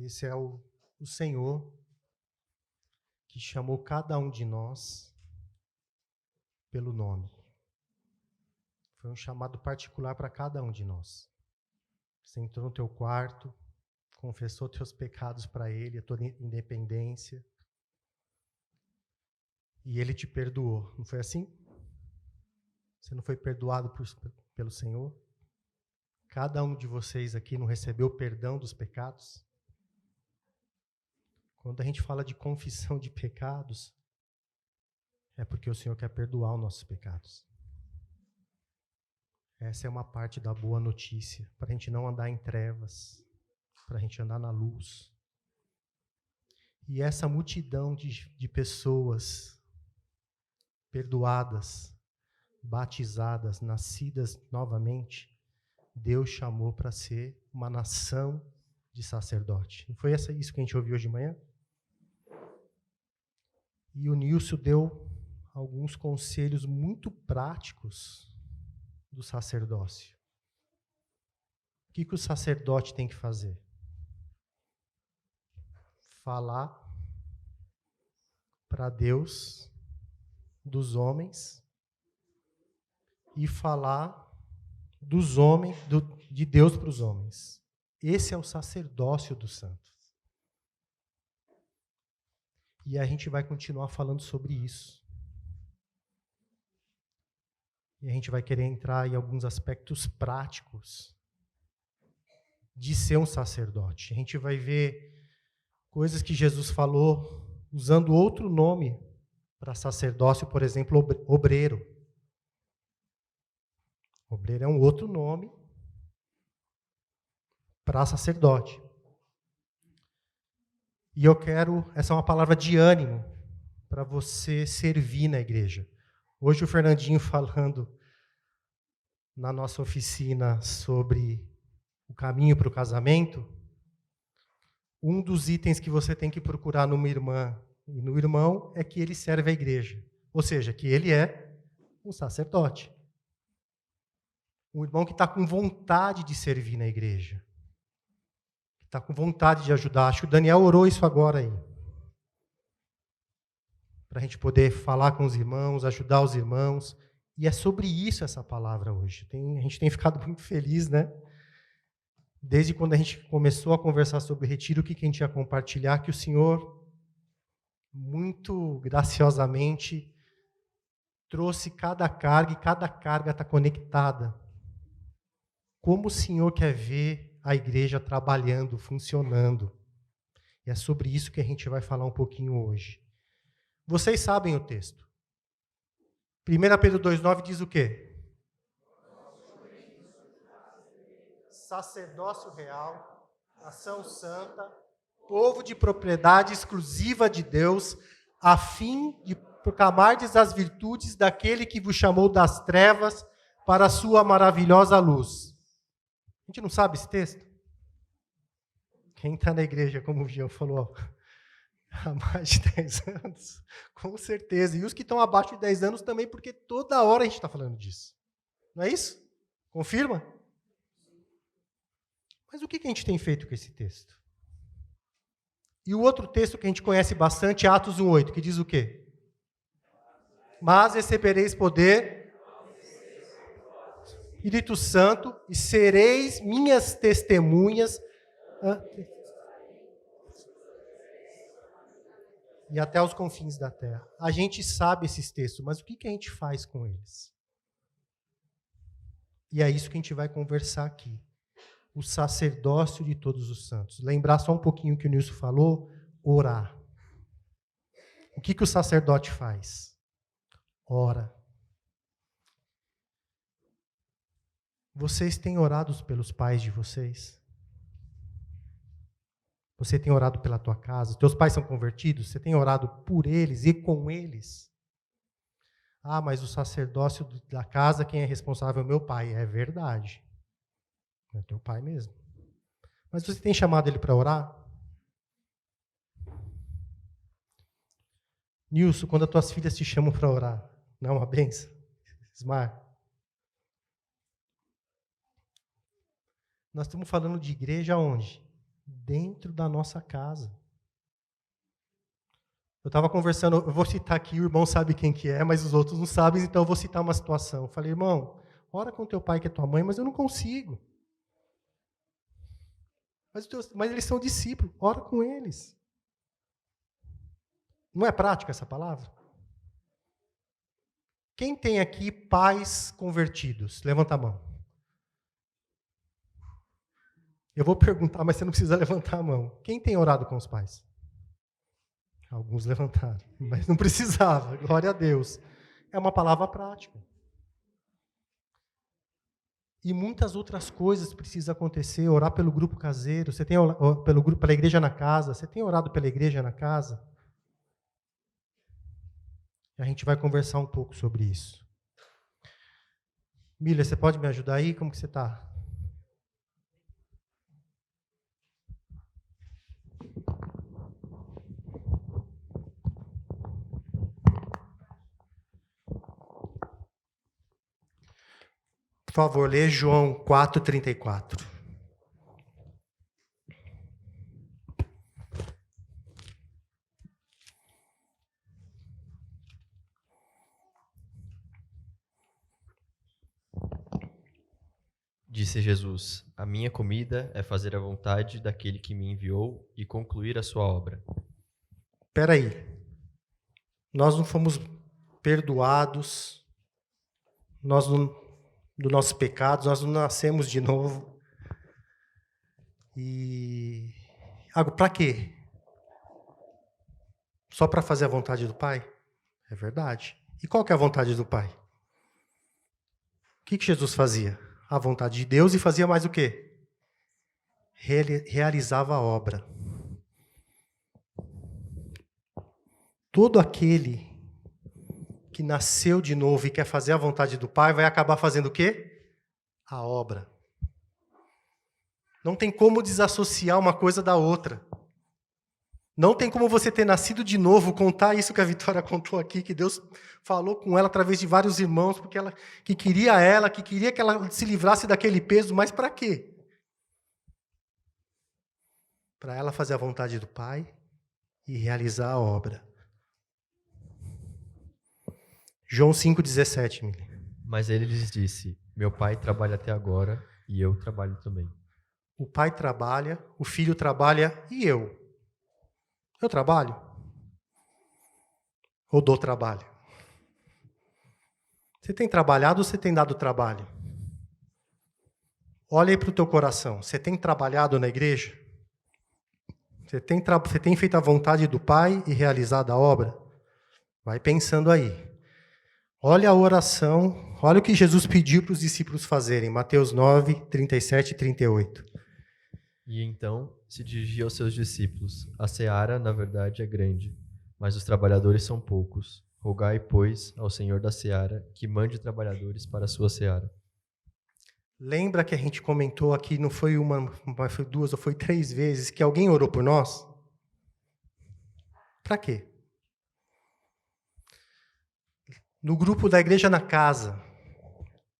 Esse é o Senhor que chamou cada um de nós pelo nome. Foi um chamado particular para cada um de nós. Você entrou no teu quarto, confessou teus pecados para Ele, a tua independência, e Ele te perdoou. Não foi assim? Você não foi perdoado pelo Senhor? Cada um de vocês aqui não recebeu o perdão dos pecados? Quando a gente fala de confissão de pecados, é porque o Senhor quer perdoar os nossos pecados. Essa é uma parte da boa notícia, para a gente não andar em trevas, para a gente andar na luz. E essa multidão de pessoas perdoadas, batizadas, nascidas novamente, Deus chamou para ser uma nação de sacerdote. Não foi isso que a gente ouviu hoje de manhã? E o Nilson deu alguns conselhos muito práticos do sacerdócio. O que o sacerdote tem que fazer? Falar para Deus dos homens e falar dos homens, de Deus para os homens. Esse é o sacerdócio dos santos. E a gente vai continuar falando sobre isso. E a gente vai querer entrar em alguns aspectos práticos de ser um sacerdote. A gente vai ver coisas que Jesus falou usando outro nome para sacerdócio, por exemplo, obreiro. Obreiro é um outro nome para sacerdote. E essa é uma palavra de ânimo para você servir na igreja. Hoje o Fernandinho falando na nossa oficina sobre o caminho para o casamento, um dos itens que você tem que procurar numa irmã e no irmão é que ele serve a igreja. Ou seja, que ele é um sacerdote. Um irmão que está com vontade de servir na igreja. Que está com vontade de ajudar. Acho que o Daniel orou isso agora aí. Para a gente poder falar com os irmãos, ajudar os irmãos. E é sobre isso essa palavra hoje. A gente tem ficado muito feliz, né? Desde quando a gente começou a conversar sobre o retiro, o que a gente ia compartilhar, que o Senhor, muito graciosamente, trouxe cada carga, e cada carga está conectada. Como o Senhor quer ver a igreja trabalhando, funcionando. E é sobre isso que a gente vai falar um pouquinho hoje. Vocês sabem o texto. 1 Pedro 2,9 diz o quê? Sacerdócio real, nação santa, povo de propriedade exclusiva de Deus, a fim de proclamardes as virtudes daquele que vos chamou das trevas para a sua maravilhosa luz. A gente não sabe esse texto? Quem está na igreja, como o Jean falou, há mais de 10 anos, com certeza. E os que estão abaixo de 10 anos também, porque toda hora a gente está falando disso. Não é isso? Confirma? Mas o que a gente tem feito com esse texto? E o outro texto que a gente conhece bastante é Atos 1,8, que diz o quê? Mas recebereis poder, Espírito Santo, e sereis minhas testemunhas e até os confins da terra. A gente sabe esses textos, mas o que a gente faz com eles? E é isso que a gente vai conversar aqui. O sacerdócio de todos os santos. Lembrar só um pouquinho o que o Nilson falou, orar. O que o sacerdote faz? Ora. Vocês têm orado pelos pais de vocês? Você tem orado pela tua casa? Teus pais são convertidos? Você tem orado por eles e com eles? Ah, mas o sacerdócio da casa, quem é responsável é o meu pai. É verdade. É teu pai mesmo. Mas você tem chamado ele para orar? Nilson, quando as tuas filhas te chamam para orar, não é uma benção? Ismar? Nós estamos falando de igreja onde? dentro da nossa casa. Eu estava conversando, eu vou citar aqui, o irmão sabe quem que é, mas os outros não sabem, então eu vou citar uma situação. Eu falei, irmão, ora com teu pai que é tua mãe, mas eu não consigo. Mas eles são discípulos, ora com eles. Não é prática essa palavra? Quem tem aqui pais convertidos? Levanta a mão. Eu vou perguntar, mas você não precisa levantar a mão. Quem tem orado com os pais? Alguns levantaram, mas não precisava, glória a Deus. É uma palavra prática. E muitas outras coisas precisam acontecer. Orar pelo grupo caseiro, você tem orado pela igreja na casa, você tem orado pela igreja na casa? A gente vai conversar um pouco sobre isso. Miller, você pode me ajudar aí? Como que você está? Por favor, lê João 4:34. Disse Jesus: a minha comida é fazer a vontade daquele que me enviou e concluir a sua obra. Espera aí. Nós não fomos perdoados, nós não, dos nossos pecados, nós não nascemos de novo. E para quê? Só para fazer a vontade do Pai? É verdade. E qual que é a vontade do Pai? O que Jesus fazia? A vontade de Deus e fazia mais o quê? Realizava a obra. Todo aquele que nasceu de novo e quer fazer a vontade do Pai vai acabar fazendo o quê? A obra. Não tem como desassociar uma coisa da outra. Não tem como você ter nascido de novo, contar isso que a Vitória contou aqui, que Deus falou com ela através de vários irmãos, porque que queria que ela se livrasse daquele peso, mas para quê? Para ela fazer a vontade do Pai e realizar a obra. João 5,17, Mili. Mas ele lhes disse: meu pai trabalha até agora e eu trabalho também. O Pai trabalha, o Filho trabalha e eu. Eu trabalho? Ou dou trabalho? Você tem trabalhado ou você tem dado trabalho? Olha aí para o teu coração. Você tem trabalhado na igreja? Você tem feito a vontade do Pai e realizado a obra? Vai pensando aí. Olha a oração, olha o que Jesus pediu para os discípulos fazerem. Mateus 9, 37 e 38. E então se dirigia aos seus discípulos: a seara, na verdade, é grande, mas os trabalhadores são poucos. Rogai, pois, ao Senhor da seara que mande trabalhadores para a sua seara. Lembra que a gente comentou aqui, não foi foi duas, ou foi 3 vezes, que alguém orou por nós? Para quê? No grupo da igreja na casa,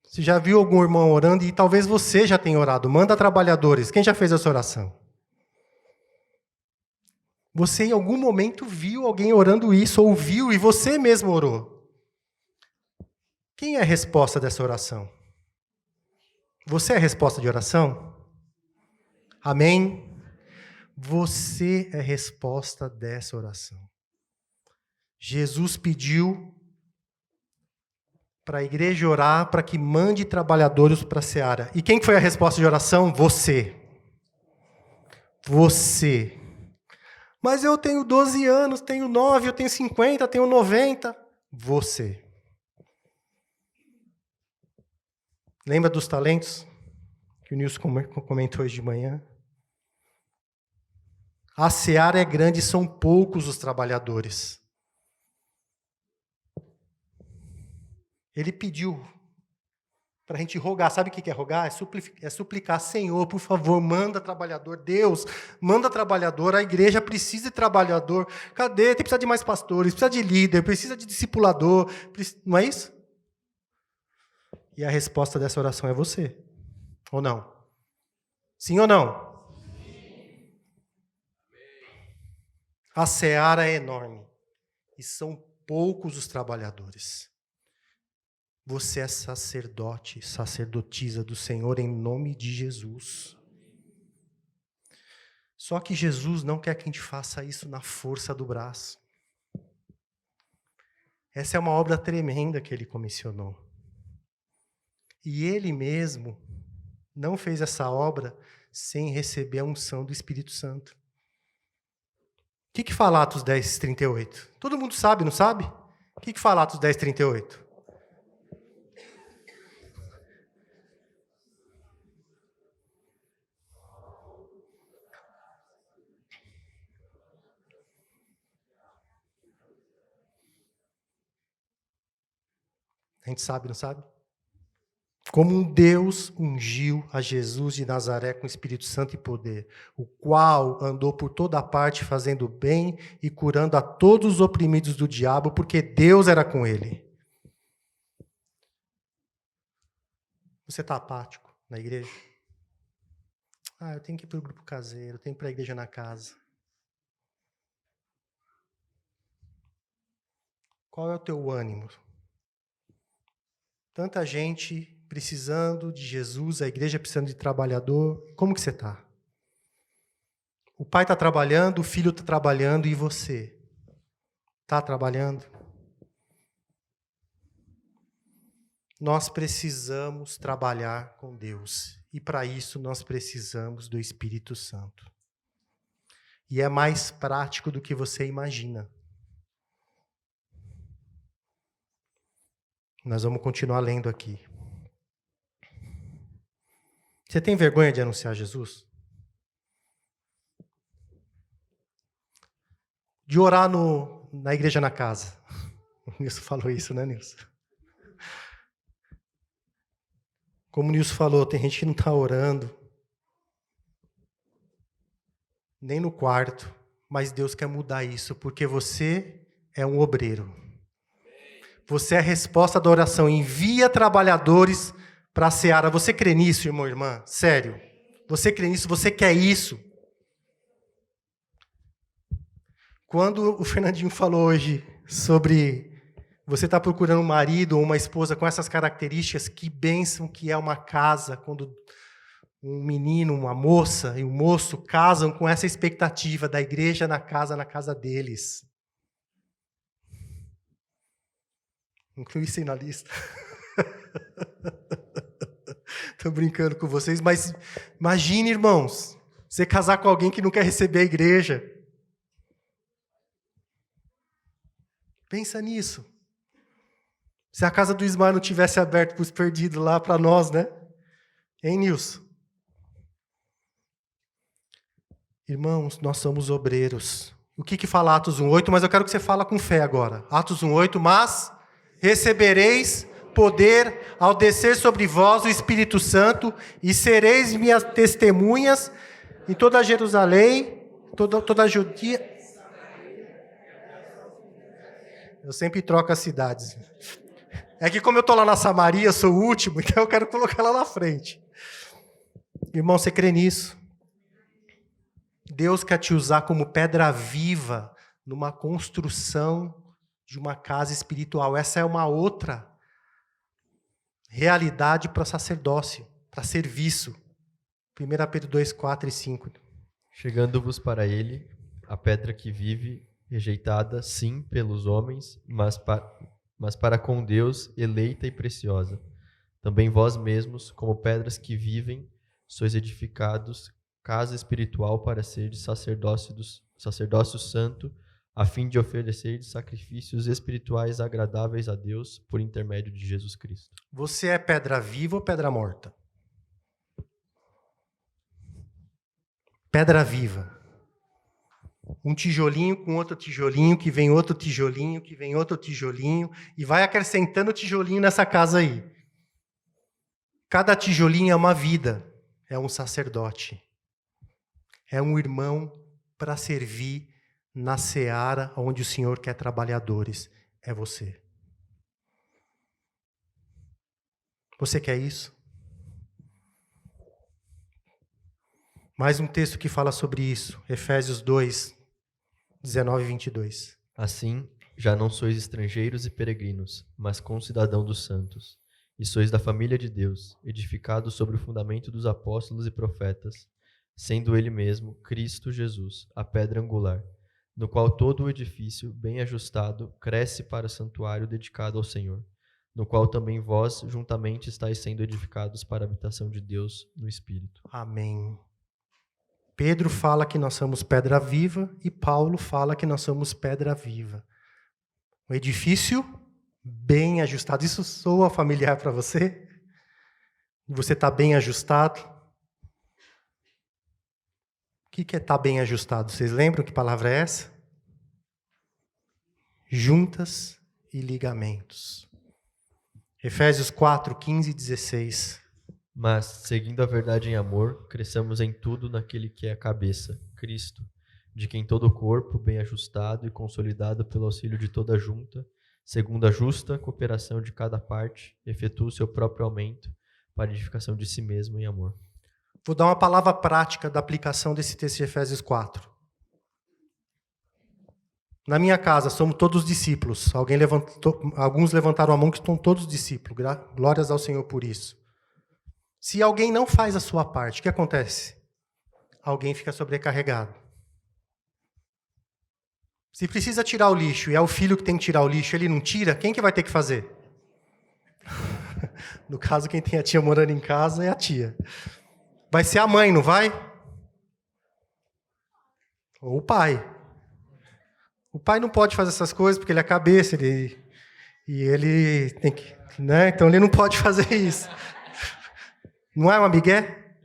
você já viu algum irmão orando e talvez você já tenha orado. Manda trabalhadores. Quem já fez essa oração? Você em algum momento viu alguém orando isso, ouviu e você mesmo orou. Quem é a resposta dessa oração? Você é a resposta de oração? Amém? Você é a resposta dessa oração. Jesus pediu para a igreja orar para que mande trabalhadores para a seara. E quem foi a resposta de oração? Você. Você. Mas eu tenho 12 anos, tenho 9, eu tenho 50, tenho 90. Você. Lembra dos talentos que o Nilson comentou hoje de manhã? A seara é grande e são poucos os trabalhadores. Ele pediu para a gente rogar. Sabe o que é rogar? É suplicar. Senhor, por favor, manda trabalhador. Deus, manda trabalhador. A igreja precisa de trabalhador. Cadê? Precisa de mais pastores, precisa de líder, precisa de discipulador. Não é isso? E a resposta dessa oração é você. Ou não? Sim ou não? Sim. A seara é enorme e são poucos os trabalhadores. Você é sacerdote, sacerdotisa do Senhor em nome de Jesus. Só que Jesus não quer que a gente faça isso na força do braço. Essa é uma obra tremenda que ele comissionou. E ele mesmo não fez essa obra sem receber a unção do Espírito Santo. O que fala Atos 10, 38? Todo mundo sabe, não sabe? O que fala Atos 10, 38? A gente sabe, não sabe? Como um Deus ungiu a Jesus de Nazaré com Espírito Santo e poder, o qual andou por toda parte fazendo bem e curando a todos os oprimidos do diabo, porque Deus era com ele. Você está apático na igreja? Eu tenho que ir para o grupo caseiro, eu tenho que ir para a igreja na casa. Qual é o teu ânimo? Tanta gente precisando de Jesus, a igreja precisando de trabalhador. Como que você está? O pai está trabalhando, o filho está trabalhando e você? Está trabalhando? Nós precisamos trabalhar com Deus. E para isso nós precisamos do Espírito Santo. E é mais prático do que você imagina. Nós vamos continuar lendo aqui. Você tem vergonha de anunciar Jesus? De orar na igreja na casa. O Nilson falou isso, né, Nilson? Como o Nilson falou, tem gente que não está orando. Nem no quarto. Mas Deus quer mudar isso, porque você é um obreiro. Você é a resposta da oração. Envia trabalhadores para a seara. Você crê nisso, irmão e irmã? Sério. Você crê nisso? Você quer isso? Quando o Fernandinho falou hoje sobre você estar procurando um marido ou uma esposa com essas características, que bênção que é uma casa, quando um menino, uma moça e um moço casam com essa expectativa da igreja na casa deles. Inclui isso aí na lista. Estou brincando com vocês, mas imagine, irmãos, você casar com alguém que não quer receber a igreja. Pensa nisso. Se a casa do Ismael não tivesse aberto para os perdidos lá para nós, né? Hein, Nilson? Irmãos, nós somos obreiros. O que fala Atos 1:8? Mas eu quero que você fale com fé agora. Atos 1:8, mas recebereis poder ao descer sobre vós o Espírito Santo e sereis minhas testemunhas em toda Jerusalém, toda a Judéia. Eu sempre troco as cidades. É que como eu estou lá na Samaria, eu sou o último, então eu quero colocar lá na frente. Irmão, você crê nisso? Deus quer te usar como pedra viva numa construção de uma casa espiritual. Essa é uma outra realidade para sacerdócio, para serviço. 1 Pedro 2, 4 e 5. Chegando-vos para ele, a pedra que vive, rejeitada, sim, pelos homens, mas para com Deus, eleita e preciosa. Também vós mesmos, como pedras que vivem, sois edificados, casa espiritual para ser sacerdócio santo, a fim de oferecer sacrifícios espirituais agradáveis a Deus por intermédio de Jesus Cristo. Você é pedra viva ou pedra morta? Pedra viva. Um tijolinho com outro tijolinho, que vem outro tijolinho, que vem outro tijolinho, e vai acrescentando tijolinho nessa casa aí. Cada tijolinho é uma vida, é um sacerdote. É um irmão para servir na seara onde o Senhor quer trabalhadores. É você. Você quer isso? Mais um texto que fala sobre isso. Efésios 2, 19 e 22. Assim, já não sois estrangeiros e peregrinos, mas concidadão dos santos, e sois da família de Deus, edificados sobre o fundamento dos apóstolos e profetas, sendo ele mesmo, Cristo Jesus, a pedra angular, no qual todo o edifício, bem ajustado, cresce para o santuário dedicado ao Senhor, no qual também vós juntamente estáis sendo edificados para a habitação de Deus no Espírito. Amém. Pedro fala que nós somos pedra viva e Paulo fala que nós somos pedra viva. Um edifício bem ajustado. Isso soa familiar para você? Você está bem ajustado? O que é estar bem ajustado? Vocês lembram que palavra é essa? Juntas e ligamentos. Efésios 4, 15 e 16. Mas, seguindo a verdade em amor, cresçamos em tudo naquele que é a cabeça, Cristo, de quem todo o corpo, bem ajustado e consolidado pelo auxílio de toda a junta, segundo a justa cooperação de cada parte, efetua o seu próprio aumento para a edificação de si mesmo em amor. Vou dar uma palavra prática da aplicação desse texto de Efésios 4. Na minha casa, somos todos discípulos. Alguns levantaram a mão que estão todos discípulos. Glórias ao Senhor por isso. Se alguém não faz a sua parte, o que acontece? Alguém fica sobrecarregado. Se precisa tirar o lixo e é o filho que tem que tirar o lixo, ele não tira, quem que vai ter que fazer? No caso, quem tem a tia morando em casa é a tia. Vai ser a mãe, não vai? Ou o pai. O pai não pode fazer essas coisas porque ele é a cabeça, e ele tem que, né? Então ele não pode fazer isso. Não é uma migué?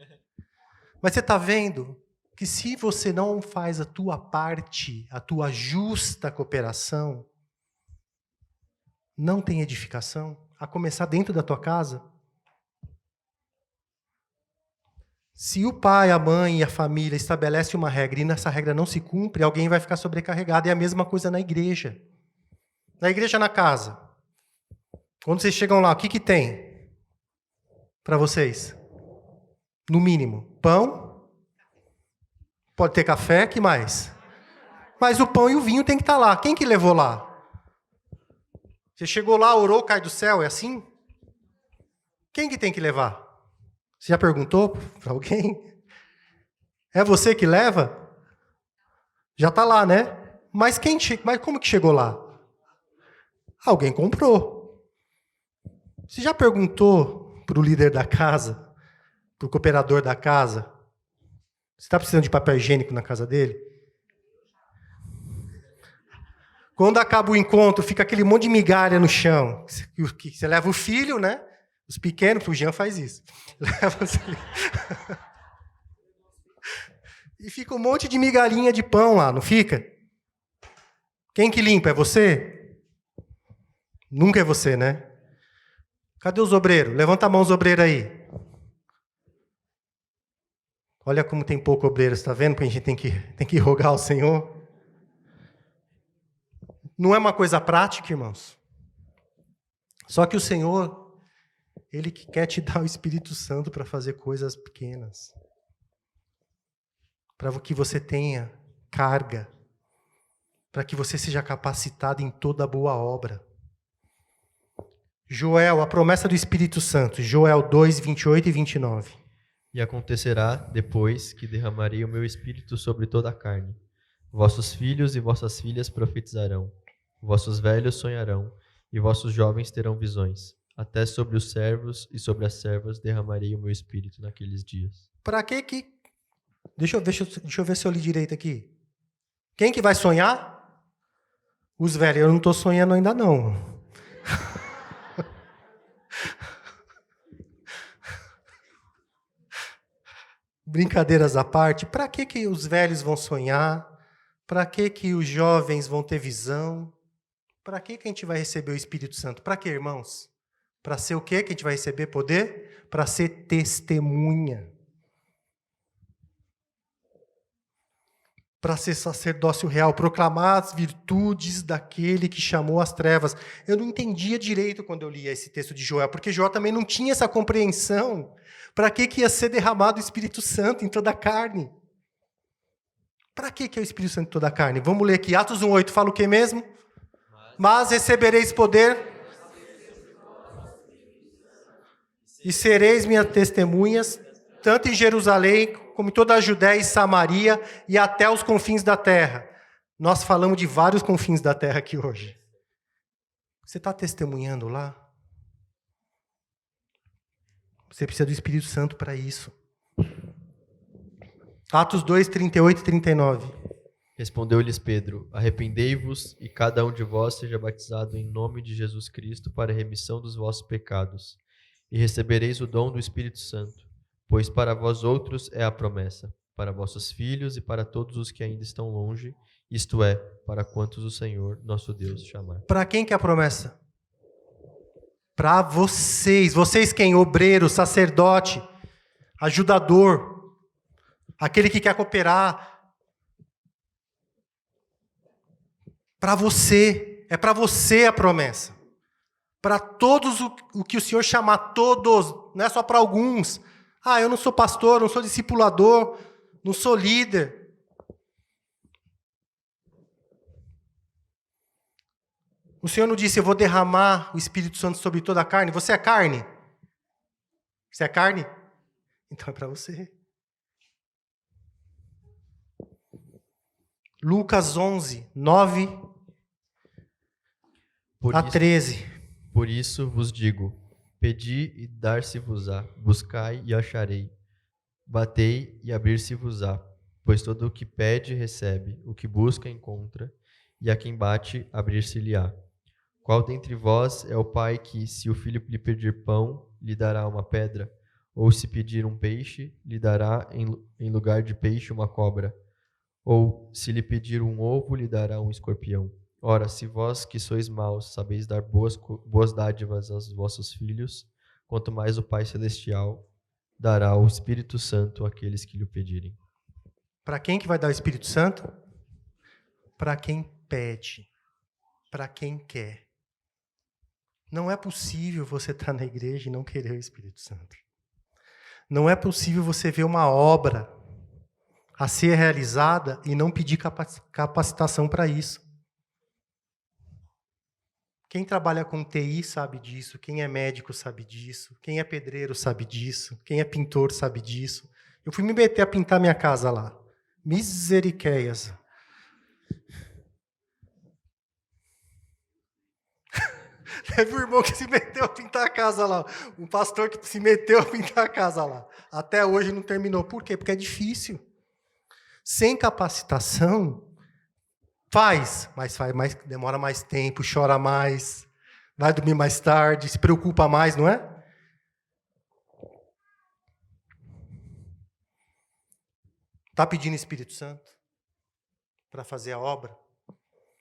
Mas você está vendo que se você não faz a tua parte, a tua justa cooperação, não tem edificação, a começar dentro da tua casa. Se o pai, a mãe e a família estabelecem uma regra e essa regra não se cumpre, alguém vai ficar sobrecarregado. É a mesma coisa na igreja. Na igreja, na casa. Quando vocês chegam lá, o que tem para vocês? No mínimo, pão. Pode ter café, que mais? Mas o pão e o vinho tem que estar lá. Quem que levou lá? Você chegou lá, orou, cai do céu, é assim? Quem que tem que levar? Você já perguntou para alguém? É você que leva? Já está lá, né? Mas como que chegou lá? Alguém comprou. Você já perguntou para o líder da casa, para o cooperador da casa, você está precisando de papel higiênico na casa dele? Quando acaba o encontro, fica aquele monte de migalha no chão. Você leva o filho, né? Os pequenos, o Jean faz isso. Leva os filhos. E fica um monte de migalhinha de pão lá, não fica? Quem que limpa? É você? Nunca é você, né? Cadê os obreiros? Levanta a mão os obreiros aí. Olha como tem pouco obreiro, está vendo? Porque a gente tem que rogar ao Senhor. Não é uma coisa prática, irmãos. Só que o Senhor, Ele quer te dar o Espírito Santo para fazer coisas pequenas. Para que você tenha carga. Para que você seja capacitado em toda boa obra. Joel, a promessa do Espírito Santo. Joel 2, 28 e 29. E acontecerá, depois, que derramarei o meu Espírito sobre toda a carne. Vossos filhos e vossas filhas profetizarão. Vossos velhos sonharão, e vossos jovens terão visões. Até sobre os servos e sobre as servas derramarei o meu Espírito naqueles dias. Para que... Deixa eu ver se eu li direito aqui. Quem que vai sonhar? Os velhos. Eu não estou sonhando ainda, não. Brincadeiras à parte, para que os velhos vão sonhar? Para que os jovens vão ter visão? Para que a gente vai receber o Espírito Santo? Para que, irmãos? Para ser o quê que a gente vai receber poder? Para ser testemunha. Para ser sacerdócio real, proclamar as virtudes daquele que chamou as trevas. Eu não entendia direito quando eu lia esse texto de Joel, porque Joel também não tinha essa compreensão. Para que ia ser derramado o Espírito Santo em toda a carne? Para que é o Espírito Santo em toda a carne? Vamos ler aqui, Atos 1:8, fala o que mesmo? Mas recebereis poder e sereis minhas testemunhas, tanto em Jerusalém, como em toda a Judéia e Samaria, e até os confins da terra. Nós falamos de vários confins da terra aqui hoje. Você está testemunhando lá? Você precisa do Espírito Santo para isso. Atos 2, 38 e 39. Respondeu-lhes Pedro: arrependei-vos e cada um de vós seja batizado em nome de Jesus Cristo para a remissão dos vossos pecados, e recebereis o dom do Espírito Santo, pois para vós outros é a promessa, para vossos filhos e para todos os que ainda estão longe, isto é, para quantos o Senhor, nosso Deus, chamar. Para quem que é a promessa? Para vocês. Vocês quem? Obreiro, sacerdote, ajudador, aquele que quer cooperar. Para você. É para você a promessa. Para todos o que o Senhor chamar, todos. Não é só para alguns. Ah, eu não sou pastor, não sou discipulador, não sou líder. O Senhor não disse, eu vou derramar o Espírito Santo sobre toda a carne. Você é carne? Você é carne? Então é para você. Lucas 11, 9 a 13. Por isso vos digo, pedi e dar-se-vos-á, buscai e acharei, batei e abrir-se-vos-á, pois todo o que pede recebe, o que busca encontra, e a quem bate abrir-se-lhe-á. Qual dentre vós é o pai que, se o filho lhe pedir pão, lhe dará uma pedra? Ou se pedir um peixe, lhe dará em lugar de peixe uma cobra? Ou se lhe pedir um ovo, lhe dará um escorpião? Ora, se vós que sois maus sabeis dar boas dádivas aos vossos filhos, quanto mais o Pai Celestial dará o Espírito Santo àqueles que lhe pedirem. Para quem que vai dar o Espírito Santo? Para quem pede, para quem quer. Não é possível você estar na igreja e não querer o Espírito Santo. Não é possível você ver uma obra a ser realizada e não pedir capacitação para isso. Quem trabalha com TI sabe disso, quem é médico sabe disso, quem é pedreiro sabe disso, quem é pintor sabe disso. Eu fui me meter a pintar minha casa lá. Miseriqueias. Teve um irmão que se meteu a pintar a casa lá. Um pastor que se meteu a pintar a casa lá. Até hoje não terminou. Por quê? Porque é difícil. Sem capacitação, mas demora mais tempo, chora mais, vai dormir mais tarde, se preocupa mais, não é? Está pedindo Espírito Santo para fazer a obra?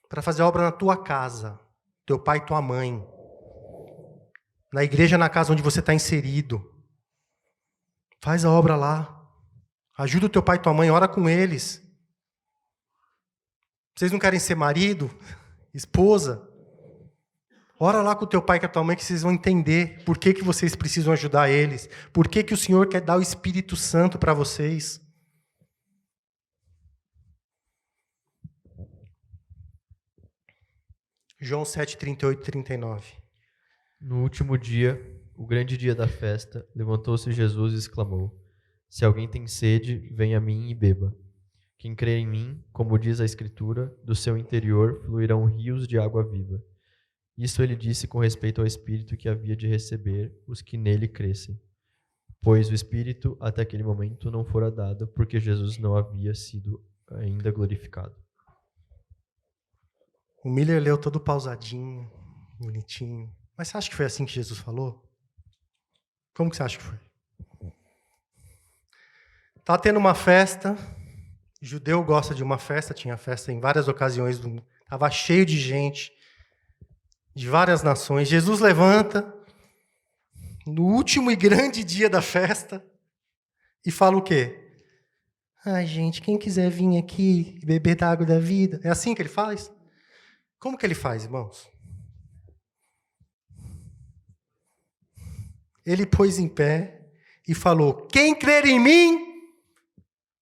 Para fazer a obra na tua casa, teu pai e tua mãe. Na igreja, na casa onde você está inserido. Faz a obra lá. Ajuda o teu pai e tua mãe, ora com eles. Vocês não querem ser marido, esposa? Ora lá com o teu pai e com a tua mãe que vocês vão entender por que vocês precisam ajudar eles. Por que o Senhor quer dar o Espírito Santo para vocês. João 7, 38 e 39. No último dia, o grande dia da festa, levantou-se Jesus e exclamou: se alguém tem sede, venha a mim e beba. Quem crê em mim, como diz a Escritura, do seu interior fluirão rios de água viva. Isso ele disse com respeito ao Espírito que havia de receber os que nele crescem. Pois o Espírito, até aquele momento, não fora dado, porque Jesus não havia sido ainda glorificado. O Miller leu todo pausadinho, bonitinho. Mas você acha que foi assim que Jesus falou? Como que você acha que foi? Tá tendo uma festa, judeu gosta de uma festa, tinha festa em várias ocasiões, estava cheio de gente, de várias nações. Jesus levanta, no último e grande dia da festa, e fala o quê? Ai, gente, quem quiser vir aqui e beber da água da vida. É assim que ele faz? Como que ele faz, irmãos? Ele pôs em pé e falou: quem crer em mim,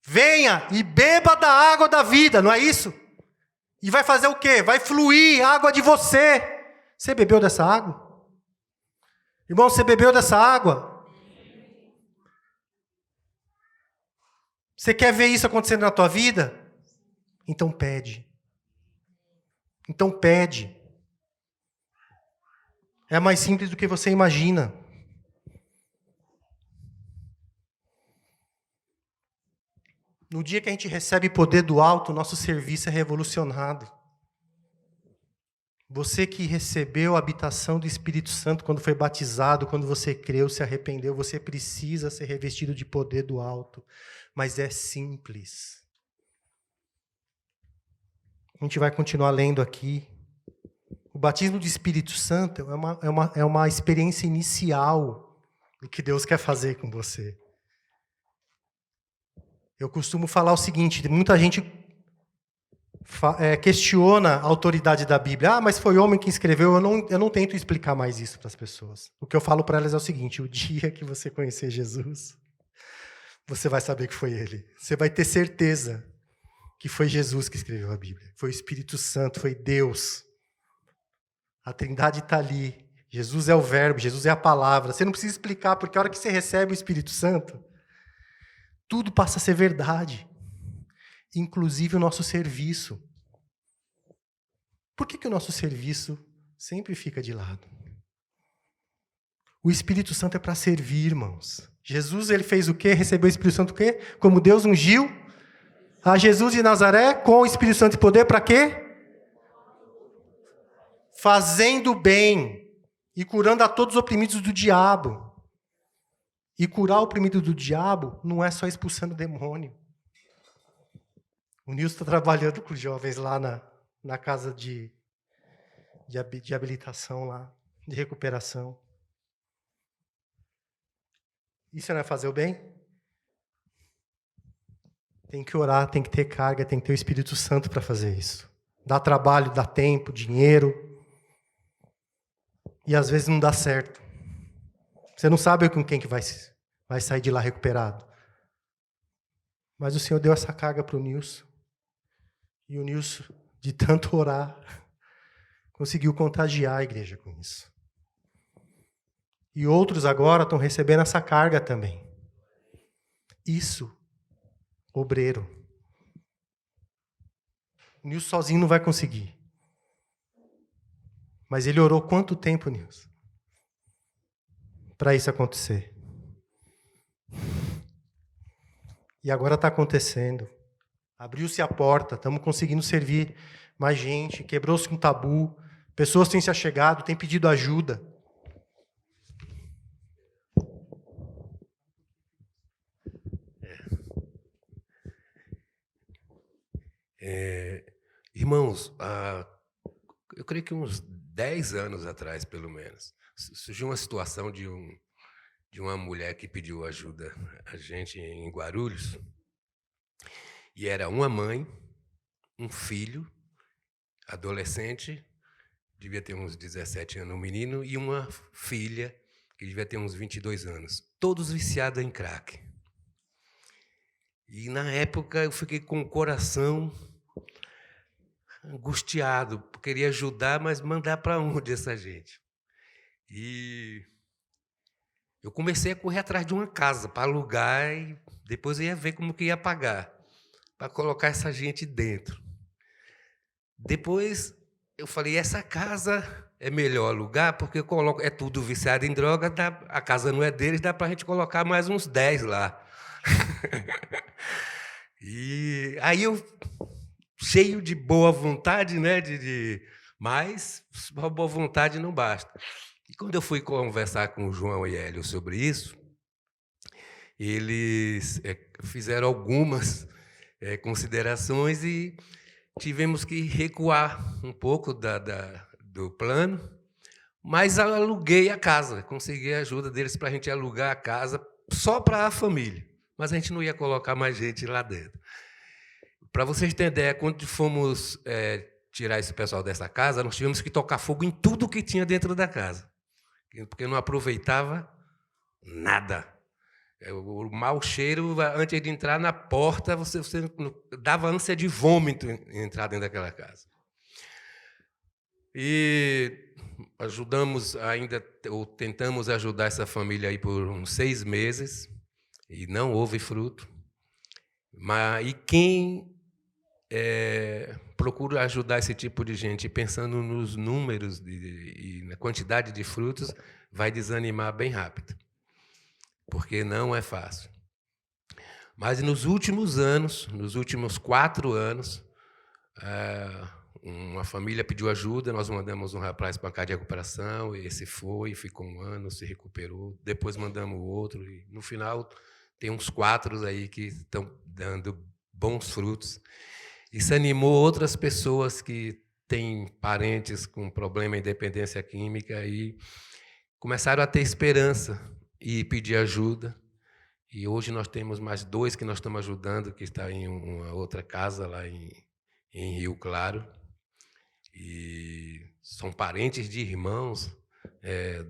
Venha e beba da água da vida, não é isso? E vai fazer o quê? Vai fluir água de você. Você bebeu dessa água? Irmão, você bebeu dessa água? Você quer ver isso acontecendo na tua vida? Então pede. Então pede. É mais simples do que você imagina. No dia que a gente recebe poder do alto, nosso serviço é revolucionado. Você que recebeu a habitação do Espírito Santo quando foi batizado, quando você creu, se arrependeu, você precisa ser revestido de poder do alto. Mas é simples. A gente vai continuar lendo aqui. O batismo do Espírito Santo é uma experiência inicial do que Deus quer fazer com você. Eu costumo falar o seguinte, muita gente questiona a autoridade da Bíblia. Mas foi homem que escreveu. Eu não tento explicar mais isso para as pessoas. O que eu falo para elas é o seguinte, o dia que você conhecer Jesus, você vai saber que foi Ele. Você vai ter certeza que foi Jesus que escreveu a Bíblia. Foi o Espírito Santo, foi Deus. A Trindade está ali. Jesus é o verbo, Jesus é a palavra. Você não precisa explicar, porque a hora que você recebe o Espírito Santo, tudo passa a ser verdade. Inclusive o nosso serviço. Por que o nosso serviço sempre fica de lado? O Espírito Santo é para servir, irmãos. Jesus, ele fez o quê? Recebeu o Espírito Santo o quê? Como Deus ungiu a Jesus de Nazaré com o Espírito Santo e poder para quê? Fazendo bem e curando a todos os oprimidos do diabo. E curar o oprimido do diabo não é só expulsando o demônio. O Nilson está trabalhando com os jovens lá na casa de habilitação, lá, de recuperação. Isso não é fazer o bem? Tem que orar, tem que ter carga, tem que ter o Espírito Santo para fazer isso. Dá trabalho, dá tempo, dinheiro. E às vezes não dá certo. Você não sabe com quem que vai sair de lá recuperado. Mas o Senhor deu essa carga para o Nilson. E o Nilson, de tanto orar, conseguiu contagiar a igreja com isso. E outros agora estão recebendo essa carga também. Isso, obreiro. O Nilson sozinho não vai conseguir. Mas ele orou quanto tempo, Nilson? Para isso acontecer. E agora está acontecendo. Abriu-se a porta, estamos conseguindo servir mais gente, quebrou-se um tabu, pessoas têm se achegado, têm pedido ajuda. Irmãos, eu creio que uns 10 anos atrás, pelo menos, surgiu uma situação de uma mulher que pediu ajuda a gente em Guarulhos. E era uma mãe, um filho, adolescente, devia ter uns 17 anos, um menino, e uma filha, que devia ter uns 22 anos. Todos viciados em crack. E, na época, eu fiquei com o coração angustiado, queria ajudar, mas mandar para onde essa gente? E eu comecei a correr atrás de uma casa para alugar e depois eu ia ver como que ia pagar para colocar essa gente dentro. Depois eu falei, essa casa é melhor alugar, porque eu coloco, é tudo viciado em droga, a casa não é deles, dá para a gente colocar mais uns 10 lá. E aí eu, cheio de boa vontade, né, mas a boa vontade não basta. E quando eu fui conversar com o João e Hélio sobre isso, eles fizeram algumas considerações e tivemos que recuar um pouco do plano, mas aluguei a casa, consegui a ajuda deles para a gente alugar a casa só para a família, mas a gente não ia colocar mais gente lá dentro. Para vocês terem ideia, quando fomos tirar esse pessoal dessa casa, nós tivemos que tocar fogo em tudo que tinha dentro da casa, porque não aproveitava nada. O mau cheiro, antes de entrar na porta, você dava ânsia de vômito em entrar dentro daquela casa. E ajudamos ainda, ou tentamos ajudar essa família aí por uns 6 meses, e não houve fruto. E quem procura ajudar esse tipo de gente, pensando nos números e na quantidade de frutos, vai desanimar bem rápido, porque não é fácil. Mas nos últimos anos, nos últimos 4 anos, uma família pediu ajuda, nós mandamos um rapaz para a casa de recuperação, esse foi, ficou 1 ano, se recuperou, depois mandamos outro, e no final tem uns 4 aí que estão dando bons frutos. Isso animou outras pessoas que têm parentes com problema em dependência química e começaram a ter esperança e pedir ajuda. E hoje nós temos mais 2 que nós estamos ajudando, que está em uma outra casa lá em Rio Claro. E são parentes de irmãos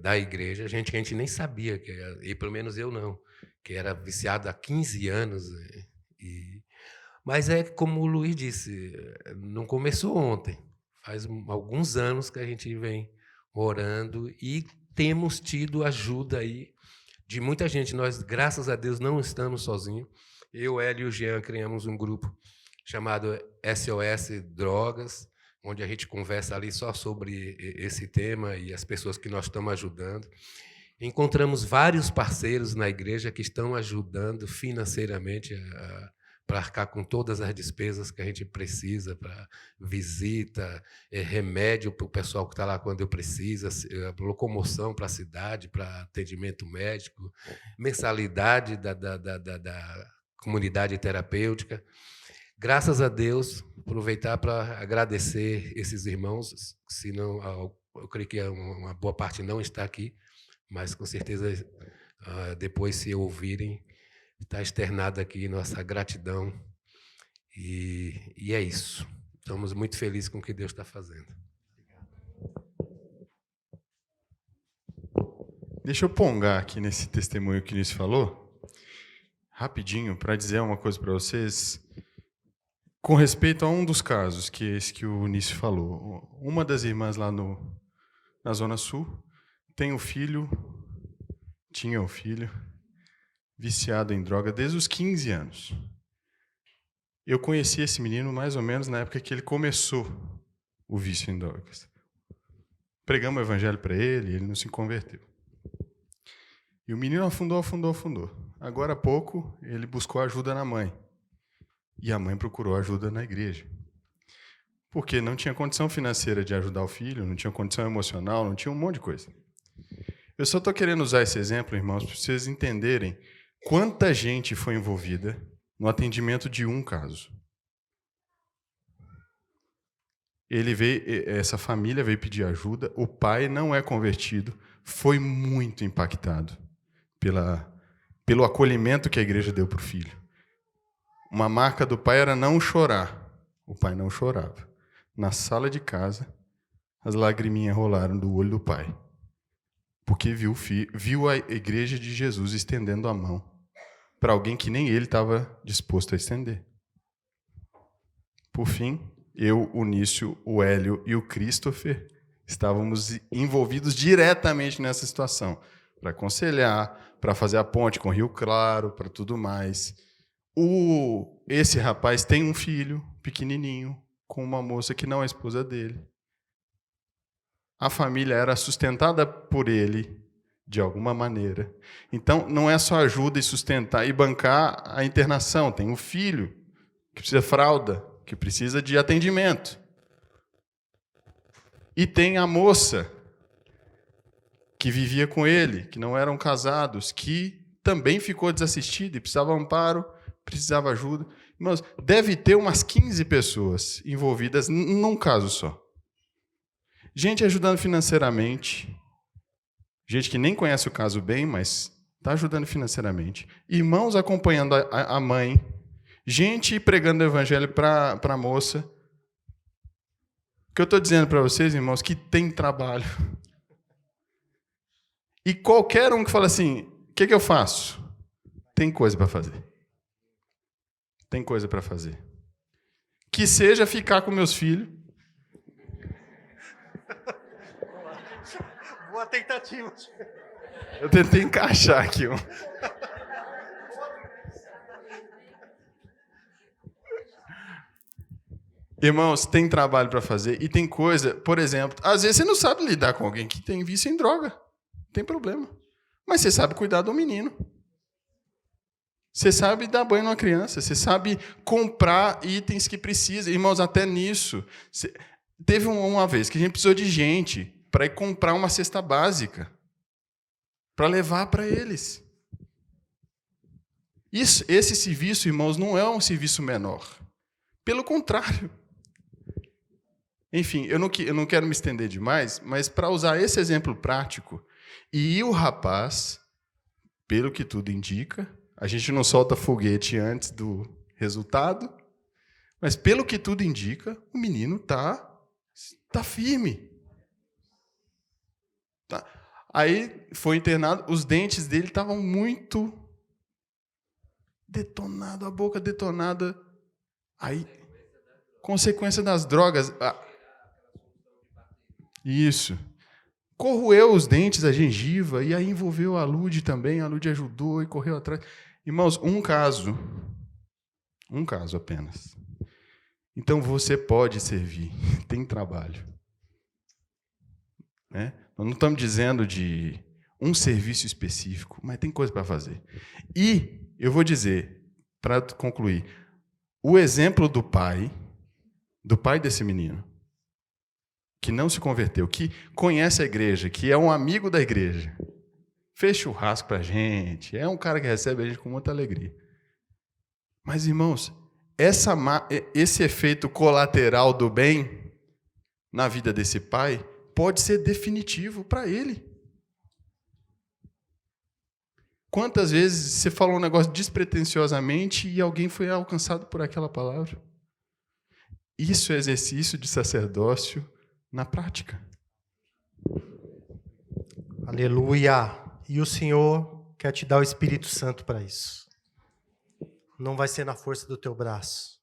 da igreja, gente que a gente nem sabia, e pelo menos eu não, que era viciado há 15 anos. Mas é como o Luiz disse, não começou ontem, faz alguns anos que a gente vem orando e temos tido ajuda aí de muita gente. Nós, graças a Deus, não estamos sozinhos. Eu, Hélio e o Jean criamos um grupo chamado SOS Drogas, onde a gente conversa ali só sobre esse tema e as pessoas que nós estamos ajudando. Encontramos vários parceiros na igreja que estão ajudando financeiramente para arcar com todas as despesas que a gente precisa, para visita, remédio para o pessoal que está lá quando precisa, locomoção para a cidade, para atendimento médico, mensalidade da comunidade terapêutica. Graças a Deus, aproveitar para agradecer esses irmãos, senão eu creio que uma boa parte não está aqui, mas com certeza depois, se ouvirem, está externada aqui nossa gratidão. E é isso. Estamos muito felizes com o que Deus está fazendo. Deixa eu pongar aqui nesse testemunho que o Nício falou, rapidinho, para dizer uma coisa para vocês. Com respeito a um dos casos, que é esse que o Nício falou, uma das irmãs lá na Zona Sul tinha um filho viciado em droga desde os 15 anos. Eu conheci esse menino mais ou menos na época que ele começou o vício em drogas. Pregamos o evangelho para ele e ele não se converteu. E o menino afundou. Agora há pouco, ele buscou ajuda na mãe. E a mãe procurou ajuda na igreja. Porque não tinha condição financeira de ajudar o filho, não tinha condição emocional, não tinha um monte de coisa. Eu só estou querendo usar esse exemplo, irmãos, para vocês entenderem quanta gente foi envolvida no atendimento de um caso. Essa família veio pedir ajuda, o pai não é convertido, foi muito impactado pelo acolhimento que a igreja deu para o filho. Uma marca do pai era não chorar. O pai não chorava. Na sala de casa, as lagriminhas rolaram do olho do pai. Porque viu a igreja de Jesus estendendo a mão para alguém que nem ele estava disposto a estender. Por fim, eu, o Nício, o Hélio e o Christopher estávamos envolvidos diretamente nessa situação. Para aconselhar, para fazer a ponte com Rio Claro, para tudo mais. Esse rapaz tem um filho pequenininho com uma moça que não é esposa dele. A família era sustentada por ele de alguma maneira. Então, não é só ajuda e sustentar e bancar a internação. Tem um filho que precisa de fralda, que precisa de atendimento. E tem a moça que vivia com ele, que não eram casados, que também ficou desassistida e precisava de amparo, precisava ajuda. Irmãos, deve ter umas 15 pessoas envolvidas num caso só. Gente ajudando financeiramente, gente que nem conhece o caso bem, mas está ajudando financeiramente. Irmãos acompanhando a mãe, gente pregando o evangelho para a moça. O que eu estou dizendo para vocês, irmãos, que tem trabalho. E qualquer um que fala assim, o que eu faço? tem coisa para fazer. Tem coisa para fazer. Que seja ficar com meus filhos. Boa tentativa. Eu tentei encaixar aqui. Irmãos, tem trabalho para fazer e tem coisa, por exemplo, às vezes você não sabe lidar com alguém que tem vício em droga. Não tem problema. Mas você sabe cuidar do menino. Você sabe dar banho numa criança. Você sabe comprar itens que precisa. Irmãos, até nisso. Teve uma vez que a gente precisou de gente para ir comprar uma cesta básica para levar para eles. Esse serviço, irmãos, não é um serviço menor. Pelo contrário. Enfim, eu não quero me estender demais, mas para usar esse exemplo prático, e o rapaz, pelo que tudo indica, a gente não solta foguete antes do resultado, mas pelo que tudo indica, o menino tá firme. Tá. Aí foi internado, os dentes dele estavam muito detonados, a boca detonada. Aí, consequência das drogas. Isso. Corroeu os dentes, a gengiva, e aí envolveu a Lude também. A Lude ajudou e correu atrás. Irmãos, um caso apenas. Então você pode servir, tem trabalho. Né? Nós não estamos dizendo de um serviço específico, mas tem coisa para fazer. E eu vou dizer, para concluir, o exemplo do pai desse menino, que não se converteu, que conhece a igreja, que é um amigo da igreja, fez churrasco para a gente, é um cara que recebe a gente com muita alegria. Mas, irmãos, esse efeito colateral do bem na vida desse pai pode ser definitivo para ele. Quantas vezes você falou um negócio despretensiosamente e alguém foi alcançado por aquela palavra? Isso é exercício de sacerdócio na prática. Aleluia! E o Senhor quer te dar o Espírito Santo para isso. Não vai ser na força do teu braço,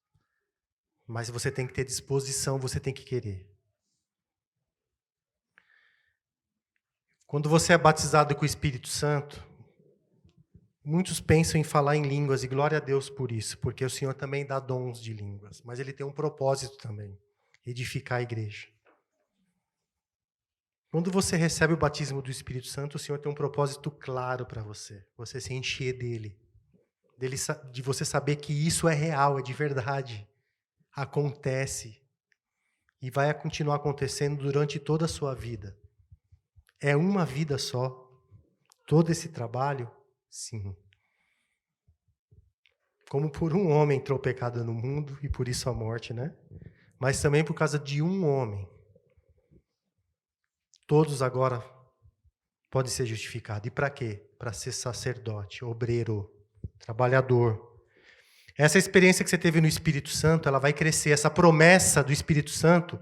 mas você tem que ter disposição, você tem que querer. Quando você é batizado com o Espírito Santo, muitos pensam em falar em línguas, e glória a Deus por isso, porque o Senhor também dá dons de línguas, mas Ele tem um propósito também, edificar a igreja. Quando você recebe o batismo do Espírito Santo, o Senhor tem um propósito claro para você se encher dele, de você saber que isso é real, é de verdade, acontece, e vai continuar acontecendo durante toda a sua vida. É uma vida só, todo esse trabalho. Sim. Como por um homem entrou o pecado no mundo e por isso a morte, né? Mas também por causa de um homem. Todos agora podem ser justificados. E para quê? Para ser sacerdote, obreiro, trabalhador. Essa experiência que você teve no Espírito Santo, ela vai crescer. Essa promessa do Espírito Santo,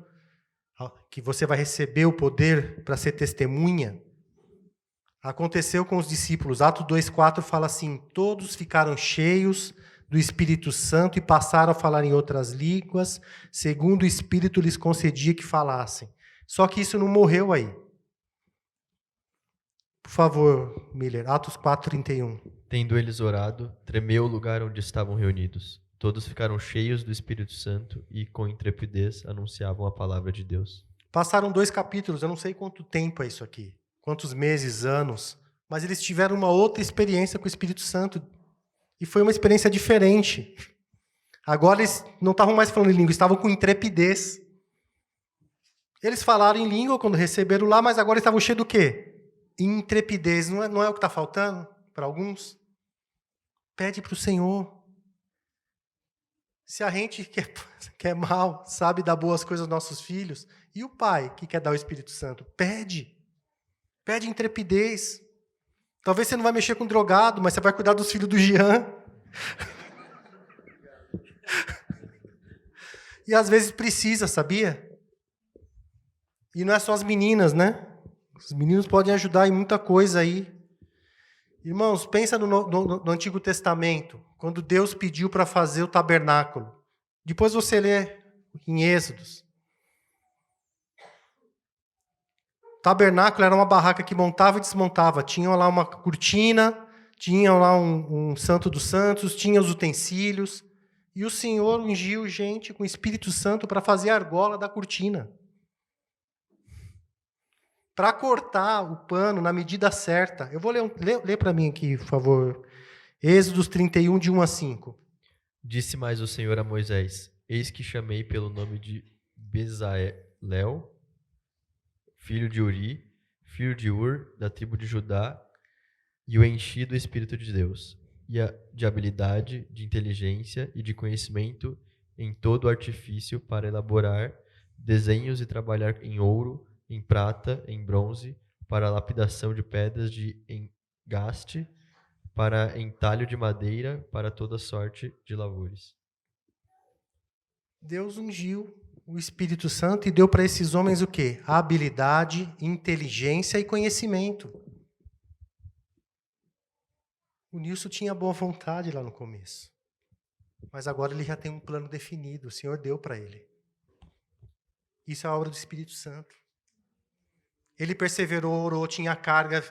que você vai receber o poder para ser testemunha, aconteceu com os discípulos. Atos 2,4 fala assim: todos ficaram cheios do Espírito Santo e passaram a falar em outras línguas, segundo o Espírito lhes concedia que falassem. Só que isso não morreu aí. Por favor, Miller, Atos 4:31. Tendo eles orado, tremeu o lugar onde estavam reunidos. Todos ficaram cheios do Espírito Santo e, com intrepidez, anunciavam a palavra de Deus. Passaram 2 capítulos, eu não sei quanto tempo é isso aqui. Quantos meses, anos, mas eles tiveram uma outra experiência com o Espírito Santo. E foi uma experiência diferente. Agora eles não estavam mais falando em língua, estavam com intrepidez. Eles falaram em língua quando receberam lá, mas agora estavam cheios do quê? Intrepidez. Não é o que está faltando para alguns? Pede para o Senhor. Se a gente que é mal, sabe dar boas coisas aos nossos filhos, e o pai que quer dar o Espírito Santo? Pede. Pede intrepidez. Talvez você não vai mexer com drogado, mas você vai cuidar dos filhos do Jean. E às vezes precisa, sabia? E não é só as meninas, né? Os meninos podem ajudar em muita coisa aí. Irmãos, pensa no Antigo Testamento, quando Deus pediu para fazer o tabernáculo. Depois você lê em Êxodos. O tabernáculo era uma barraca que montava e desmontava. Tinha lá uma cortina, tinha lá um santo dos santos, tinha os utensílios. E o Senhor ungiu gente com o Espírito Santo para fazer a argola da cortina. Para cortar o pano na medida certa. Eu vou ler para mim aqui, por favor. Êxodos 31, de 1 a 5. Disse mais o Senhor a Moisés: Eis que chamei pelo nome de Bezalel, filho de Uri, filho de Ur, da tribo de Judá, e o enchi do Espírito de Deus, de habilidade, de inteligência e de conhecimento em todo artifício para elaborar desenhos e trabalhar em ouro, em prata, em bronze, para a lapidação de pedras de engaste, para entalho de madeira, para toda sorte de lavores. Deus ungiu o Espírito Santo e deu para esses homens o quê? Habilidade, inteligência e conhecimento. O Nilson tinha boa vontade lá no começo. Mas agora ele já tem um plano definido. O Senhor deu para ele. Isso é a obra do Espírito Santo. Ele perseverou, orou, tinha carga,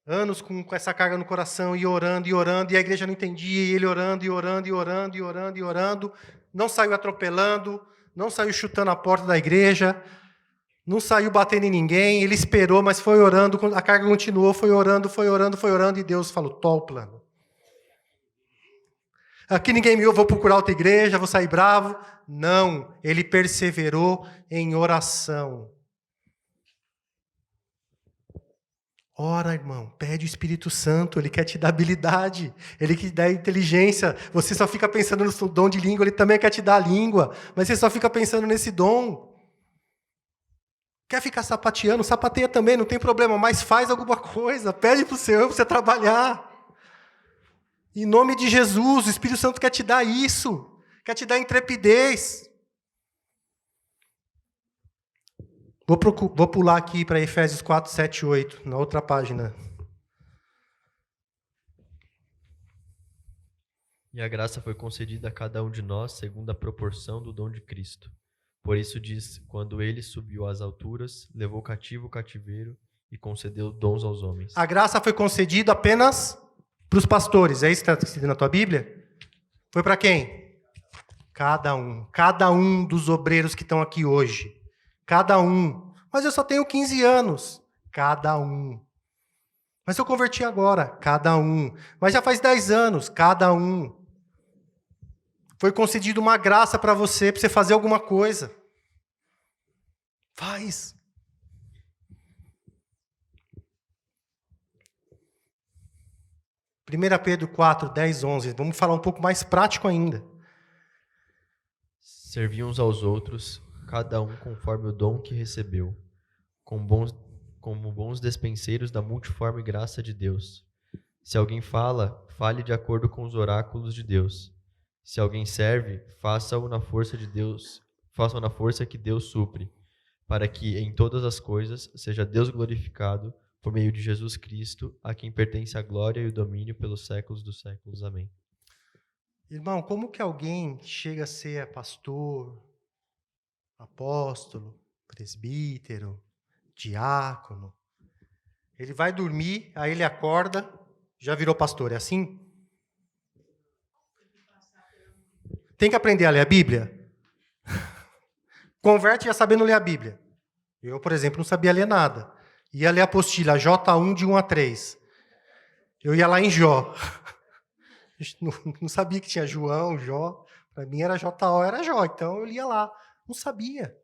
anos com essa carga no coração, e orando, e a igreja não entendia, e ele orando, e orando, e orando, e orando, e orando. Não saiu atropelando, não saiu chutando a porta da igreja, não saiu batendo em ninguém, ele esperou, mas foi orando, a carga continuou, foi orando, e Deus falou: tó o plano. Aqui ninguém me ouve, vou procurar outra igreja, vou sair bravo. Não, ele perseverou em oração. Ora, irmão, pede o Espírito Santo, ele quer te dar habilidade, ele quer te dar inteligência. Você só fica pensando no dom de língua, ele também quer te dar a língua, mas você só fica pensando nesse dom. Quer ficar sapateando? Sapateia também, não tem problema, mas faz alguma coisa, pede para o Senhor para você trabalhar. Em nome de Jesus, o Espírito Santo quer te dar isso, quer te dar intrepidez. Vou pular aqui para Efésios 4, 7 e 8, na outra página. E a graça foi concedida a cada um de nós segundo a proporção do dom de Cristo. Por isso diz: quando ele subiu às alturas, levou cativo o cativeiro e concedeu dons aos homens. A graça foi concedida apenas para os pastores. É isso que está escrito na tua Bíblia? Foi para quem? Cada um dos obreiros que estão aqui hoje. Cada um. Mas eu só tenho 15 anos. Cada um. Mas eu converti agora. Cada um. Mas já faz 10 anos. Cada um. Foi concedida uma graça para você fazer alguma coisa. Faz. Primeira Pedro 4, 10, 11. Vamos falar um pouco mais prático ainda. Servi uns aos outros, cada um conforme o dom que recebeu, como bons despenseiros da multiforme graça de Deus. Se alguém fala, fale de acordo com os oráculos de Deus. Se alguém serve, faça-o na força de Deus, faça-o na força que Deus supre, para que em todas as coisas seja Deus glorificado por meio de Jesus Cristo, a quem pertence a glória e o domínio pelos séculos dos séculos. Amém. Irmão, como que alguém chega a ser pastor, apóstolo, presbítero, diácono? Ele vai dormir, aí ele acorda, já virou pastor, é assim? Tem que aprender a ler a Bíblia? Converte já sabendo ler a Bíblia. Eu, por exemplo, não sabia ler nada. Ia ler a apostila J1 de 1 a 3. Eu ia lá em Jó. Não sabia que tinha João, Jó. Para mim era JO, era Jó. Então eu lia lá. Não sabia.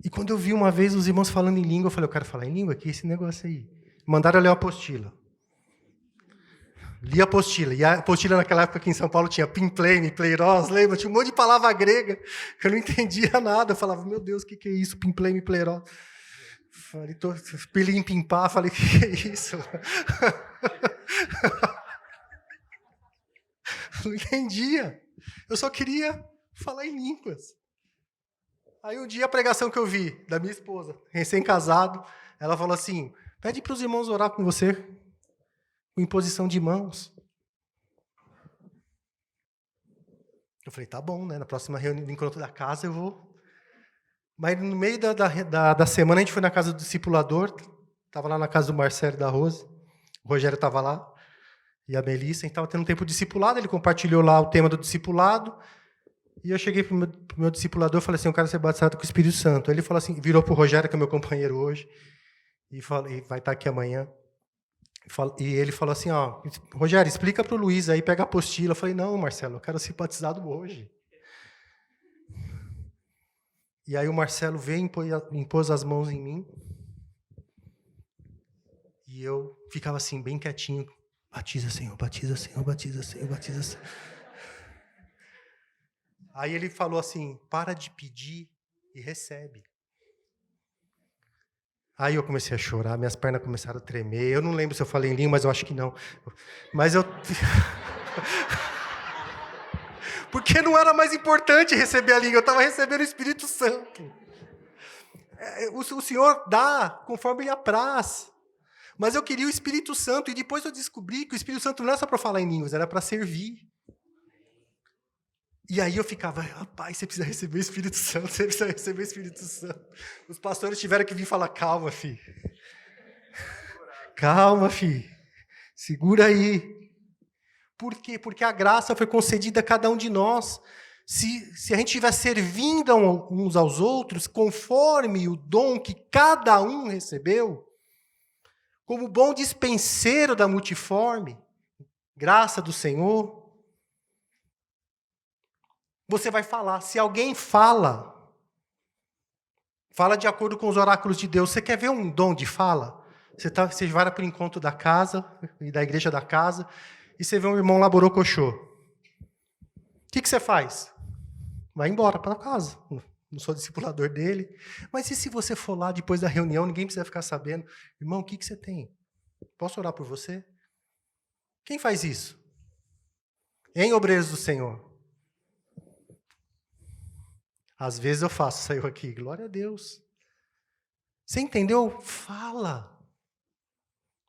E quando eu vi uma vez os irmãos falando em língua, eu falei: eu quero falar em língua aqui, esse negócio aí. Mandaram eu ler a apostila. Li a apostila. E a apostila naquela época aqui em São Paulo tinha pimpleme, pleiros, lembra? Tinha um monte de palavra grega que eu não entendia nada. Eu falava: meu Deus, o que é isso? Pimpleme, pleiros. Falei: pilim, pimpá. Falei: o que é isso? Não entendia. Eu só queria falar em línguas. Aí um dia a pregação que eu vi da minha esposa, recém-casado, ela falou assim: Pede para os irmãos orar com você, com imposição de mãos. Eu falei, tá bom, né? Na próxima reunião do encontro da casa eu vou. Mas no meio da semana a gente foi na casa do discipulador, estava lá na casa do Marcelo e da Rose, o Rogério estava lá, e a Melissa, a gente estava tendo um tempo de discipulado, ele compartilhou lá o tema do discipulado, e eu cheguei para o meu discipulador e falei assim, eu quero ser batizado com o Espírito Santo. Ele falou assim, virou para o Rogério, que é meu companheiro hoje, e vai estar aqui amanhã. E ele falou assim, ó, Rogério, explica para o Luiz aí, pega a apostila. Eu falei, não, Marcelo, eu quero ser batizado hoje. E aí o Marcelo veio e impôs as mãos em mim. E eu ficava assim, bem quietinho. Batiza, Senhor, batiza, Senhor, batiza, Senhor, batiza, Senhor. Aí ele falou assim, para de pedir e recebe. Aí eu comecei a chorar, minhas pernas começaram a tremer. Eu não lembro se eu falei em língua, mas eu acho que não. Mas eu... Porque não era mais importante receber a língua, eu estava recebendo o Espírito Santo. O Senhor dá conforme lhe apraz. Mas eu queria o Espírito Santo, e depois eu descobri que o Espírito Santo não era só para falar em línguas, era para servir. E aí eu ficava, rapaz, você precisa receber o Espírito Santo, você precisa receber o Espírito Santo. Os pastores tiveram que vir falar, calma, filho. Calma, filho. Segura aí. Por quê? Porque a graça foi concedida a cada um de nós. Se a gente estiver servindo uns aos outros, conforme o dom que cada um recebeu, como bom dispenseiro da multiforme graça do Senhor, você vai falar. Se alguém fala de acordo com os oráculos de Deus. Você quer ver um dom de fala? Você vai para o encontro da casa, e da igreja da casa, e você vê um irmão lá borocochô. O que você faz? Vai embora para casa. Não sou discipulador dele. Mas e se você for lá depois da reunião, ninguém precisa ficar sabendo? Irmão, o que você tem? Posso orar por você? Quem faz isso? Em obreiros do Senhor. Às vezes eu faço, saiu aqui, glória a Deus. Você entendeu? Fala.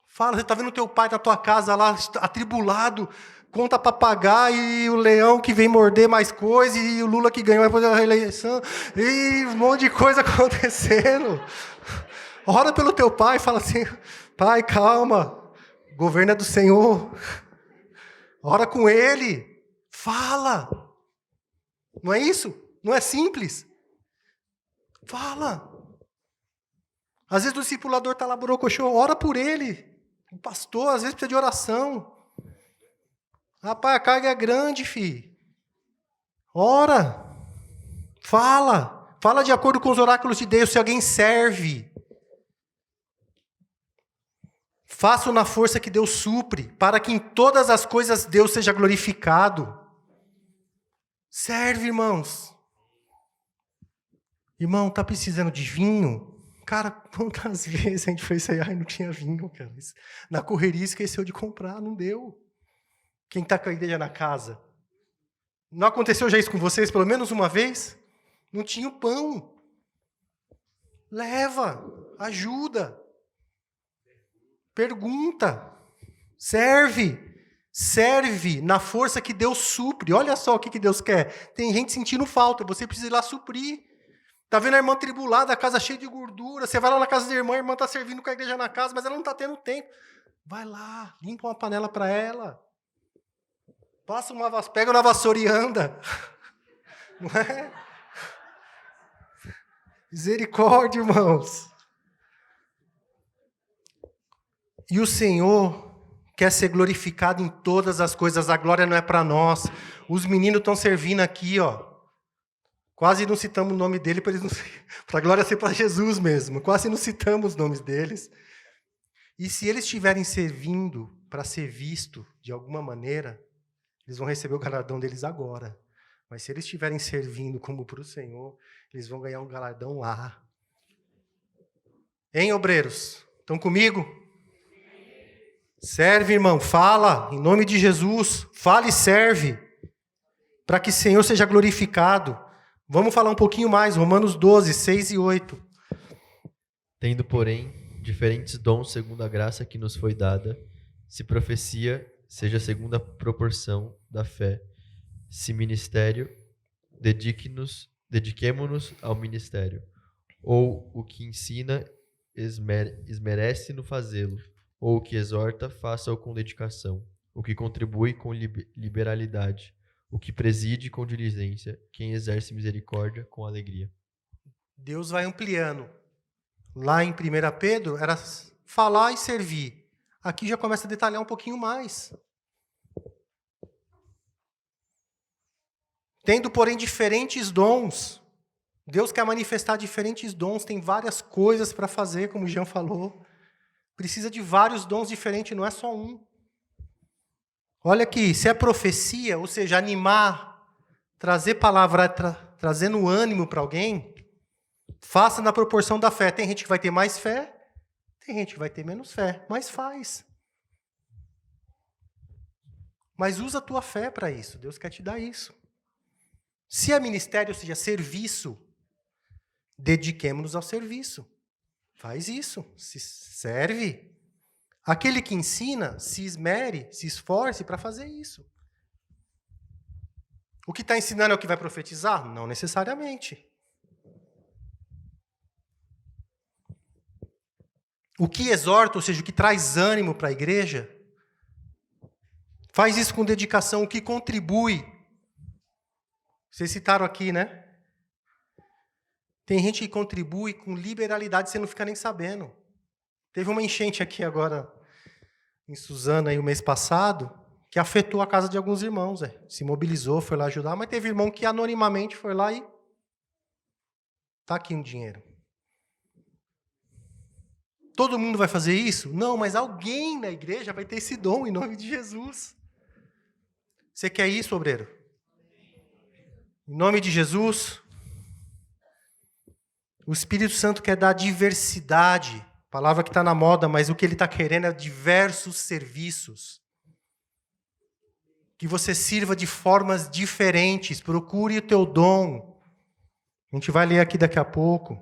Fala, você está vendo o teu pai na tua casa lá, atribulado, conta para pagar, e o leão que vem morder mais coisa, e o Lula que ganhou depois da reeleição, e um monte de coisa acontecendo. Ora pelo teu pai, fala assim, pai, calma, o governo é do Senhor. Ora com ele, fala. Não é isso? Não é simples? Fala. Às vezes o discipulador está lá, borocochô, ora por ele. O pastor, às vezes, precisa de oração. Rapaz, a carga é grande, filho. Ora. Fala. Fala de acordo com os oráculos de Deus, se alguém serve. Faça na força que Deus supre, para que em todas as coisas Deus seja glorificado. Serve, irmãos. Irmão, tá precisando de vinho? Cara, quantas vezes a gente foi sair e não tinha vinho, cara? Na correria esqueceu de comprar, não deu. Quem está com a igreja na casa? Não aconteceu já isso com vocês pelo menos uma vez? Não tinha o pão. Leva, ajuda. Pergunta. Serve na força que Deus supre. Olha só o que Deus quer. Tem gente sentindo falta, você precisa ir lá suprir. Está vendo a irmã tribulada, a casa cheia de gordura. Você vai lá na casa da irmã, a irmã está servindo com a igreja na casa, mas ela não está tendo tempo. Vai lá, limpa uma panela para ela. Pega uma vassoura e anda. Não é? Misericórdia, irmãos. E o Senhor quer ser glorificado em todas as coisas. A glória não é para nós. Os meninos estão servindo aqui, ó. Quase não citamos o nome dele para a glória ser para Jesus mesmo. Quase não citamos os nomes deles. E se eles estiverem servindo para ser visto de alguma maneira, eles vão receber o galardão deles agora. Mas se eles estiverem servindo como para o Senhor, eles vão ganhar um galardão lá. Hein, obreiros? Estão comigo? Serve, irmão. Fala, em nome de Jesus. Fala e serve. Para que o Senhor seja glorificado. Vamos falar um pouquinho mais, Romanos 12, 6 e 8. Tendo, porém, diferentes dons segundo a graça que nos foi dada. Se profecia, seja segundo a proporção da fé. Se ministério, dediquemo-nos ao ministério. Ou o que ensina, esmerece no fazê-lo. Ou o que exorta, faça-o com dedicação. O que contribui com liberalidade. O que preside com diligência. Quem exerce misericórdia com alegria. Deus vai ampliando. Lá em 1 Pedro era falar e servir. Aqui já começa a detalhar um pouquinho mais. Tendo, porém, diferentes dons. Deus quer manifestar diferentes dons, tem várias coisas para fazer, como o Jean falou. Precisa de vários dons diferentes, não é só um. Olha aqui, se é profecia, ou seja, animar, trazer palavra, trazendo ânimo para alguém, faça na proporção da fé. Tem gente que vai ter mais fé, tem gente que vai ter menos fé, mas faz. Mas usa a tua fé para isso, Deus quer te dar isso. Se é ministério, ou seja, serviço, dediquemo-nos ao serviço. Faz isso, se serve. Aquele que ensina, se esmere, se esforce para fazer isso. O que está ensinando é o que vai profetizar? Não necessariamente. O que exorta, ou seja, o que traz ânimo para a igreja, faz isso com dedicação. O que contribui. Vocês citaram aqui, né? Tem gente que contribui com liberalidade, você não fica nem sabendo. Teve uma enchente aqui agora, em Suzano, aí, o mês passado, que afetou a casa de alguns irmãos. Se mobilizou, foi lá ajudar, mas teve irmão que anonimamente foi lá e... Está aqui um dinheiro. Todo mundo vai fazer isso? Não, mas alguém na igreja vai ter esse dom, em nome de Jesus. Você quer isso, obreiro? Em nome de Jesus... O Espírito Santo quer dar diversidade, palavra que está na moda, mas o que ele está querendo é diversos serviços. Que você sirva de formas diferentes, procure o teu dom. A gente vai ler aqui daqui a pouco.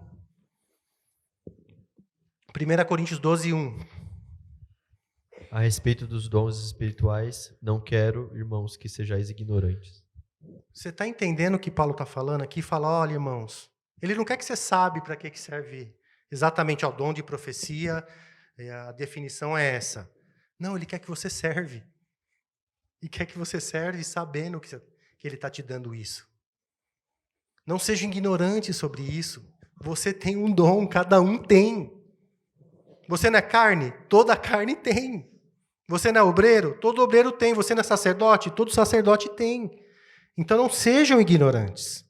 1 Coríntios 12, 1. A respeito dos dons espirituais, não quero, irmãos, que sejais ignorantes. Você está entendendo o que Paulo está falando aqui? Fala, olha, irmãos, ele não quer que você saiba para que serve exatamente ao dom de profecia, a definição é essa. Não, ele quer que você serve. E quer que você serve sabendo que ele está te dando isso. Não seja ignorante sobre isso. Você tem um dom, cada um tem. Você não é carne? Toda carne tem. Você não é obreiro? Todo obreiro tem. Você não é sacerdote? Todo sacerdote tem. Então não sejam ignorantes.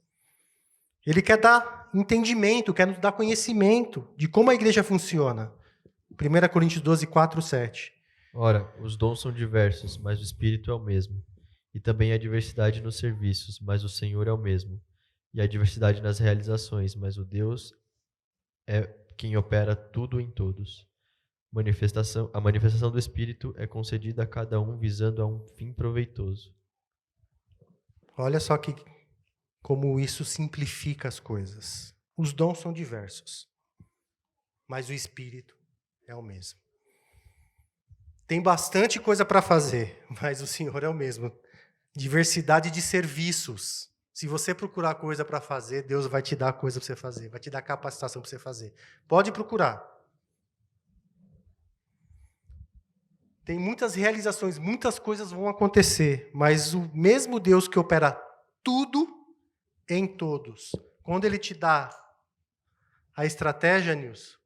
Ele quer dar entendimento, quer nos dar conhecimento de como a igreja funciona. 1 Coríntios 12, 4, 7. Ora, os dons são diversos, mas o Espírito é o mesmo. E também há diversidade nos serviços, mas o Senhor é o mesmo. E há diversidade nas realizações, mas o Deus é quem opera tudo em todos. A manifestação do Espírito é concedida a cada um visando a um fim proveitoso. Olha só como isso simplifica as coisas. Os dons são diversos, mas o Espírito é o mesmo. Tem bastante coisa para fazer, mas o Senhor é o mesmo. Diversidade de serviços. Se você procurar coisa para fazer, Deus vai te dar coisa para você fazer, vai te dar capacitação para você fazer. Pode procurar. Tem muitas realizações, muitas coisas vão acontecer, mas o mesmo Deus que opera tudo em todos. Quando ele te dá a estratégia, Nilson,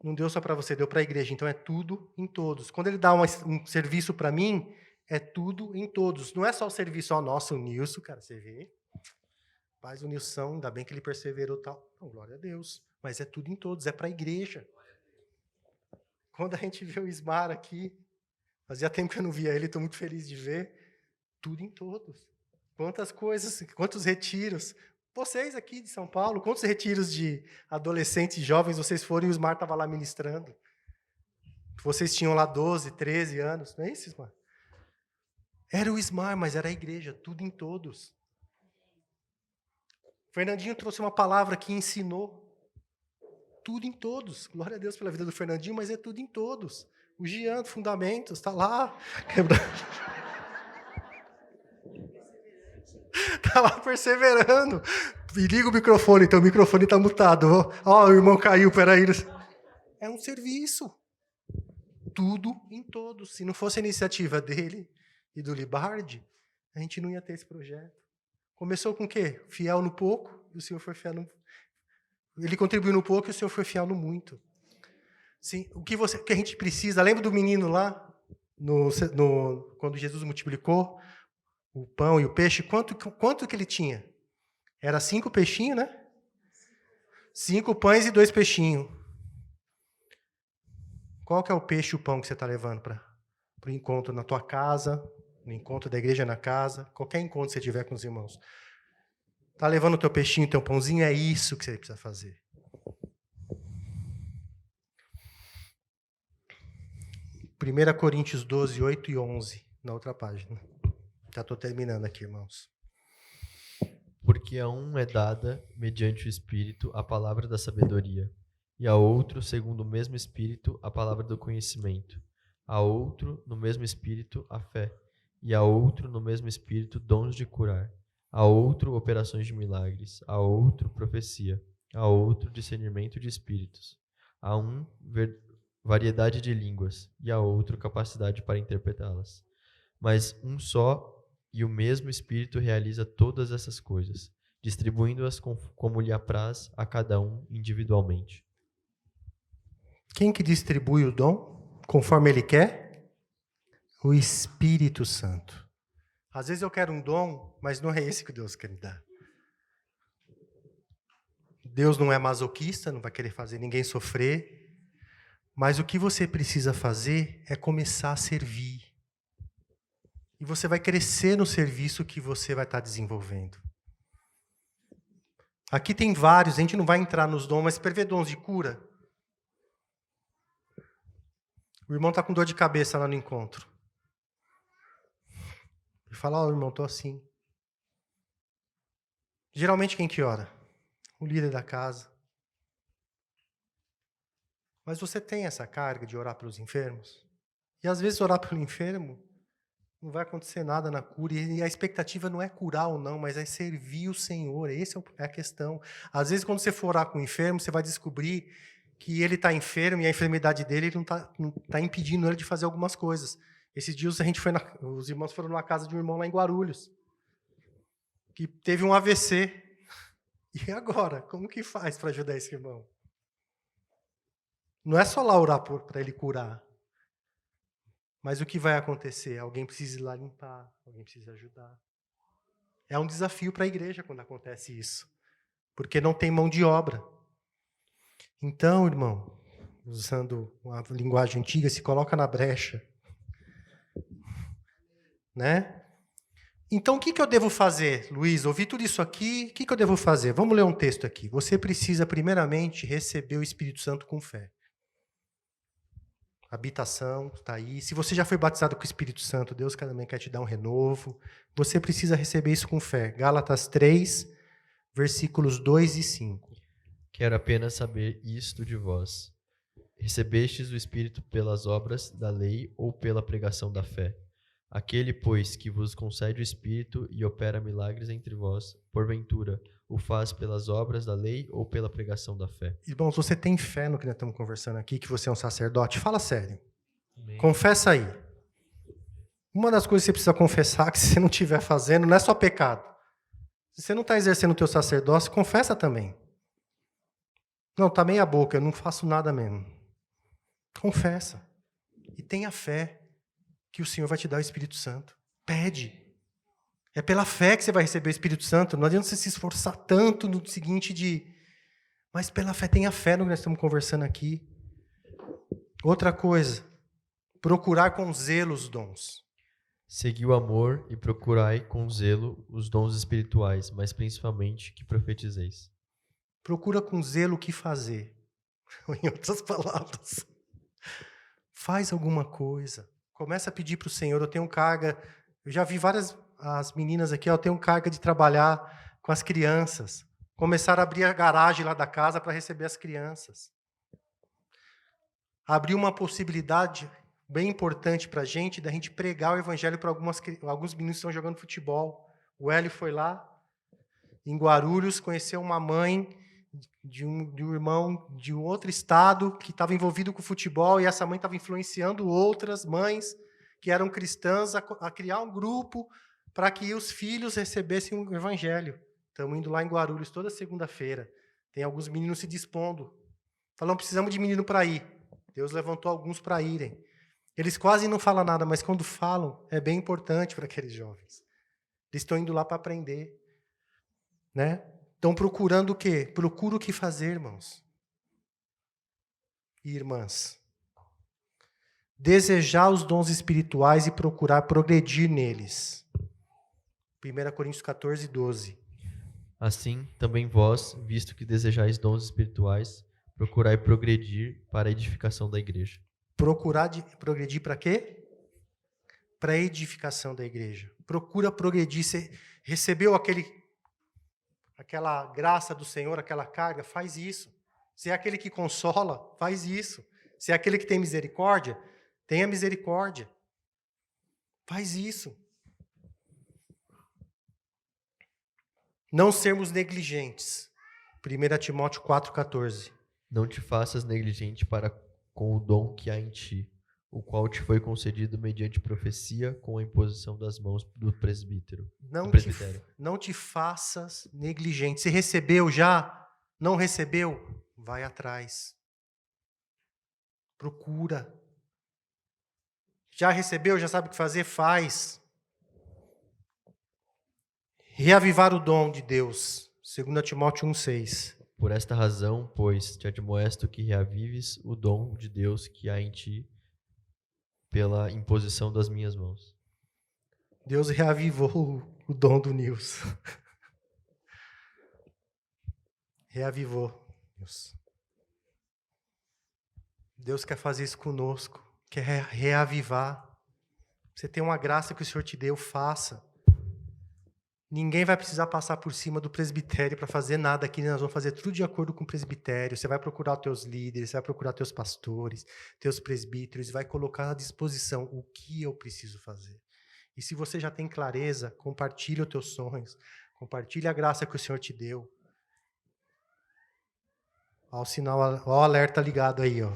não deu só para você, deu para a igreja, então é tudo em todos. Quando ele dá um serviço para mim, é tudo em todos. Não é só o serviço, nossa, o Nilson, cara, você vê? Paz, o Nilson, ainda bem que ele perseverou e tal. Não, glória a Deus. Mas é tudo em todos, é para a igreja. Quando a gente vê o Ismar aqui, fazia tempo que eu não via ele, estou muito feliz de ver, tudo em todos. Quantas coisas, quantos retiros. Vocês aqui de São Paulo, quantos retiros de adolescentes e jovens vocês foram e o Ismar estava lá ministrando? Vocês tinham lá 12, 13 anos, não é isso, Ismar? Era o Ismar, mas era a igreja, tudo em todos. Fernandinho trouxe uma palavra que ensinou. tudo em todos. Glória a Deus pela vida do Fernandinho, mas é tudo em todos. O Jean, Fundamentos, está lá. Está lá perseverando. E liga o microfone, então o microfone está mutado. Ó, o irmão caiu, peraí. É um serviço. Tudo em todos. Se não fosse a iniciativa dele e do Libardi, a gente não ia ter esse projeto. Começou com o quê? Fiel no pouco, e o Senhor foi fiel no... Ele contribuiu no pouco e o Senhor foi fiel no muito. Sim, o que a gente precisa... Lembra do menino lá, quando Jesus multiplicou o pão e o peixe? Quanto que ele tinha? Era 5 peixinhos, né? 5 pães e 2 peixinhos. Qual que é o peixe e o pão que você está levando para o encontro na tua casa, no encontro da igreja na casa, qualquer encontro que você tiver com os irmãos? Está levando o teu peixinho, o teu pãozinho? É isso que você precisa fazer. 1 Coríntios 12, 8 e 11, na outra página. Já estou terminando aqui, irmãos. Porque a um é dada, mediante o Espírito, a palavra da sabedoria, e a outro, segundo o mesmo Espírito, a palavra do conhecimento, a outro, no mesmo Espírito, a fé, e a outro, no mesmo Espírito, dons de curar, a outro, operações de milagres, a outro, profecia, a outro, discernimento de espíritos, a um, variedade de línguas, e a outro, capacidade para interpretá-las. Mas um só e o mesmo Espírito realiza todas essas coisas, distribuindo-as como lhe apraz a cada um individualmente. Quem que distribui o dom conforme ele quer? O Espírito Santo. Às vezes eu quero um dom, mas não é esse que Deus quer me dar. Deus não é masoquista, não vai querer fazer ninguém sofrer, mas o que você precisa fazer é começar a servir. E você vai crescer no serviço que você vai estar desenvolvendo. Aqui tem vários, a gente não vai entrar nos dons, mas prevê dons de cura. O irmão está com dor de cabeça lá no encontro. E fala, irmão, estou assim. Geralmente quem que ora? O líder da casa. Mas você tem essa carga de orar pelos enfermos? E às vezes orar pelo enfermo não vai acontecer nada na cura. E a expectativa não é curar ou não, mas é servir o Senhor. Essa é a questão. Às vezes quando você for orar com o enfermo, você vai descobrir que ele está enfermo e a enfermidade dele não tá impedindo ele de fazer algumas coisas. Esses dias os irmãos foram numa casa de um irmão lá em Guarulhos, que teve um AVC. E agora? Como que faz para ajudar esse irmão? Não é só lá orar para ele curar. Mas o que vai acontecer? Alguém precisa ir lá limpar, alguém precisa ajudar. É um desafio para a igreja quando acontece isso, porque não tem mão de obra. Então, irmão, usando uma linguagem antiga, se coloca na brecha. Né? Então, o que eu devo fazer, Luiz? Ouvi tudo isso aqui, o que eu devo fazer? Vamos ler um texto aqui. Você precisa, primeiramente, receber o Espírito Santo com fé. Habitação, está aí. Se você já foi batizado com o Espírito Santo, Deus também quer te dar um renovo. Você precisa receber isso com fé. Gálatas 3, versículos 2 e 5. Quero apenas saber isto de vós. Recebestes o Espírito pelas obras da lei ou pela pregação da fé? Aquele, pois, que vos concede o Espírito e opera milagres entre vós, porventura, o faz pelas obras da lei ou pela pregação da fé? Irmãos, você tem fé no que nós estamos conversando aqui, que você é um sacerdote? Fala sério. Amém. Confessa aí. Uma das coisas que você precisa confessar, que se você não estiver fazendo, não é só pecado. Se você não está exercendo o teu sacerdócio, confessa também. Não, está meia boca, eu não faço nada mesmo. Confessa. E tenha fé que o Senhor vai te dar o Espírito Santo. Pede. É pela fé que você vai receber o Espírito Santo. Não adianta você se esforçar tanto no seguinte de... Mas pela fé, tenha fé no que nós estamos conversando aqui. Outra coisa. Procurar com zelo os dons. Segui o amor e procurai com zelo os dons espirituais, mas principalmente que profetizeis. Procura com zelo o que fazer. Em outras palavras. Faz alguma coisa. Começa a pedir para o Senhor. Eu tenho carga... Eu já vi várias as meninas aqui, eu tenho carga de trabalhar com as crianças. Começaram a abrir a garagem lá da casa para receber as crianças. abriu uma possibilidade bem importante para a gente, da gente pregar o evangelho para alguns meninos que estão jogando futebol. O Hélio foi lá, em Guarulhos, conheceu uma mãe de um irmão de um outro estado que estava envolvido com futebol, e essa mãe estava influenciando outras mães que eram cristãs a criar um grupo para que os filhos recebessem o evangelho. Estamos indo lá em Guarulhos toda segunda-feira. Tem alguns meninos se dispondo. Falando, precisamos de menino para ir. Deus levantou alguns para irem. Eles quase não falam nada, mas quando falam, é bem importante para aqueles jovens. Eles estão indo lá para aprender. Né? Estão procurando o quê? Procura o que fazer, irmãos. E irmãs. Desejar os dons espirituais e procurar progredir neles. 1 Coríntios 14, 12. Assim, também vós, visto que desejais dons espirituais, procurai progredir para a edificação da igreja. Progredir para quê? Para a edificação da igreja. Procura progredir. Você recebeu aquela graça do Senhor, aquela carga, faz isso. Se é aquele que consola, faz isso. Se é aquele que tem misericórdia, tenha misericórdia. Faz isso. Não sermos negligentes. 1 Timóteo 4,14. Não te faças negligente para com o dom que há em ti, o qual te foi concedido mediante profecia com a imposição das mãos do presbítero. Não te faças negligente. Se recebeu já, não recebeu, vai atrás. Procura. Já recebeu, já sabe o que fazer, faz. Reavivar o dom de Deus. 2 Timóteo 1,6. Por esta razão, pois, te admoesto que reavives o dom de Deus que há em ti pela imposição das minhas mãos. Deus reavivou o dom do Nilson. Reavivou. Deus quer fazer isso conosco. Quer reavivar. Você tem uma graça que o Senhor te deu, faça. Ninguém vai precisar passar por cima do presbitério para fazer nada aqui. Nós vamos fazer tudo de acordo com o presbitério. Você vai procurar os teus líderes, você vai procurar teus pastores, teus presbíteros, e vai colocar à disposição o que eu preciso fazer. E se você já tem clareza, compartilhe os teus sonhos, compartilhe a graça que o Senhor te deu. Olha o sinal, olha o alerta ligado aí, ó.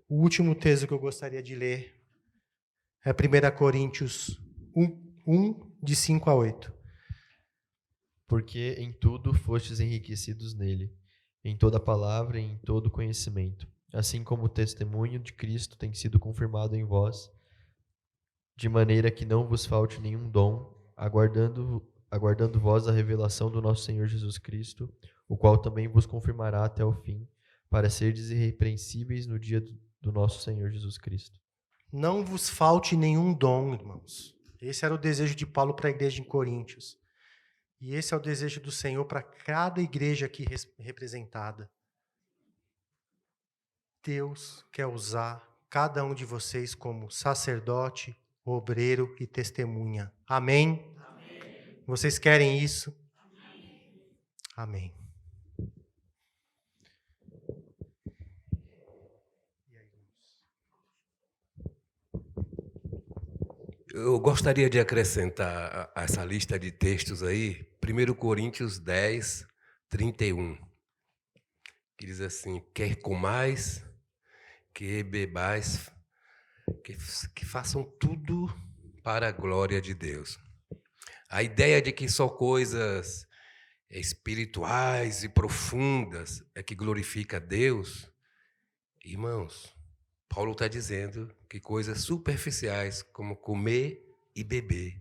O último texto que eu gostaria de ler é 1 Coríntios 1, de 5 a 8. Porque em tudo fostes enriquecidos nele, em toda palavra e em todo conhecimento, assim como o testemunho de Cristo tem sido confirmado em vós, de maneira que não vos falte nenhum dom, aguardando vós a revelação do nosso Senhor Jesus Cristo, o qual também vos confirmará até o fim, para serdes irrepreensíveis no dia do nosso Senhor Jesus Cristo. Não vos falte nenhum dom, irmãos. Esse era o desejo de Paulo para a igreja em Coríntios. E esse é o desejo do Senhor para cada igreja aqui representada. Deus quer usar cada um de vocês como sacerdote, obreiro e testemunha. Amém? Amém. Vocês querem isso? Amém. Amém. Eu gostaria de acrescentar a essa lista de textos aí, 1 Coríntios 10, 31, que diz assim: quer comais, quer bebais, que façam tudo para a glória de Deus. A ideia de que só coisas espirituais e profundas é que glorifica a Deus, irmãos, Paulo está dizendo que coisas superficiais, como comer e beber,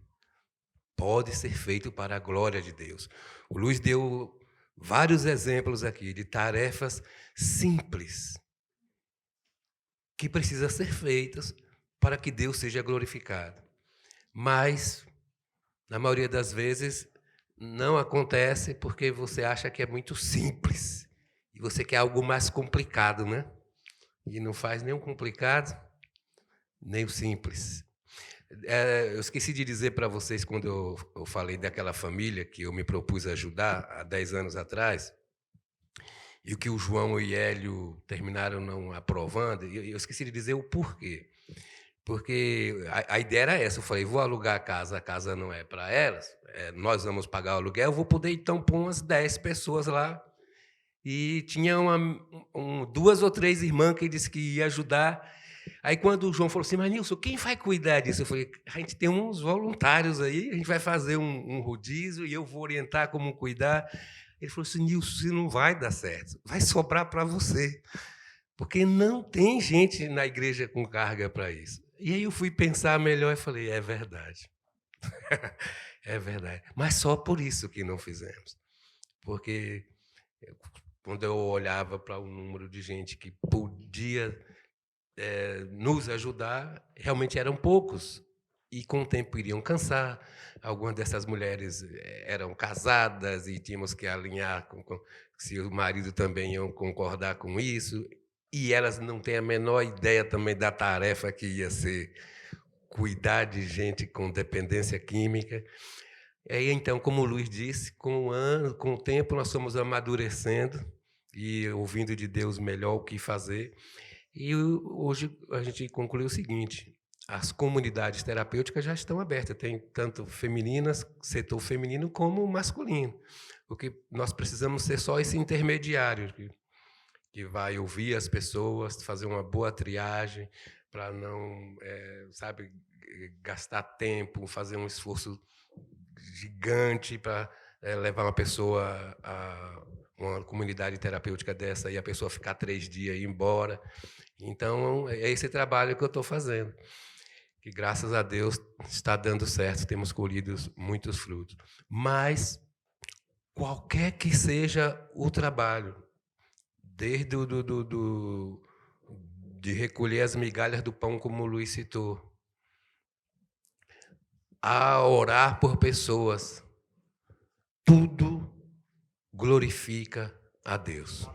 pode ser feito para a glória de Deus. O Luiz deu vários exemplos aqui de tarefas simples que precisam ser feitas para que Deus seja glorificado. Mas, na maioria das vezes, não acontece porque você acha que é muito simples e você quer algo mais complicado, né? E não faz nem o complicado, nem o simples. Eu esqueci de dizer para vocês, quando eu falei daquela família que eu me propus ajudar há 10 anos atrás, e o que o João e Hélio terminaram não aprovando, eu esqueci de dizer o porquê. Porque a ideia era essa, eu falei, vou alugar a casa não é para elas, nós vamos pagar o aluguel, eu vou poder então pôr umas 10 pessoas lá. E tinha 2 ou 3 irmãs que disse que ia ajudar. Aí quando o João falou assim, mas Nilson, quem vai cuidar disso? Eu falei, a gente tem uns voluntários aí, a gente vai fazer um rodízio e eu vou orientar como cuidar. Ele falou assim, Nilson, isso não vai dar certo, vai sobrar para você, porque não tem gente na igreja com carga para isso. E aí eu fui pensar melhor e falei, é verdade. É verdade. Mas só por isso que não fizemos. Porque quando eu olhava para o número de gente que podia nos ajudar, realmente eram poucos. E com o tempo iriam cansar. Algumas dessas mulheres eram casadas e tínhamos que alinhar se o marido também ia concordar com isso. E elas não têm a menor ideia também da tarefa que ia ser cuidar de gente com dependência química. E aí, então, como o Luiz disse, com o tempo nós fomos amadurecendo e ouvindo de Deus melhor o que fazer. E hoje a gente concluiu o seguinte, as comunidades terapêuticas já estão abertas, tem tanto femininas, setor feminino, como masculino. Porque nós precisamos ser só esse intermediário que vai ouvir as pessoas, fazer uma boa triagem, para não, gastar tempo, fazer um esforço gigante para levar uma pessoa a uma comunidade terapêutica dessa e a pessoa ficar 3 dias e ir embora. Então, é esse trabalho que eu estou fazendo, que graças a Deus está dando certo, temos colhido muitos frutos. Mas, qualquer que seja o trabalho, desde de recolher as migalhas do pão, como o Luiz citou, a orar por pessoas, tudo glorifica a Deus.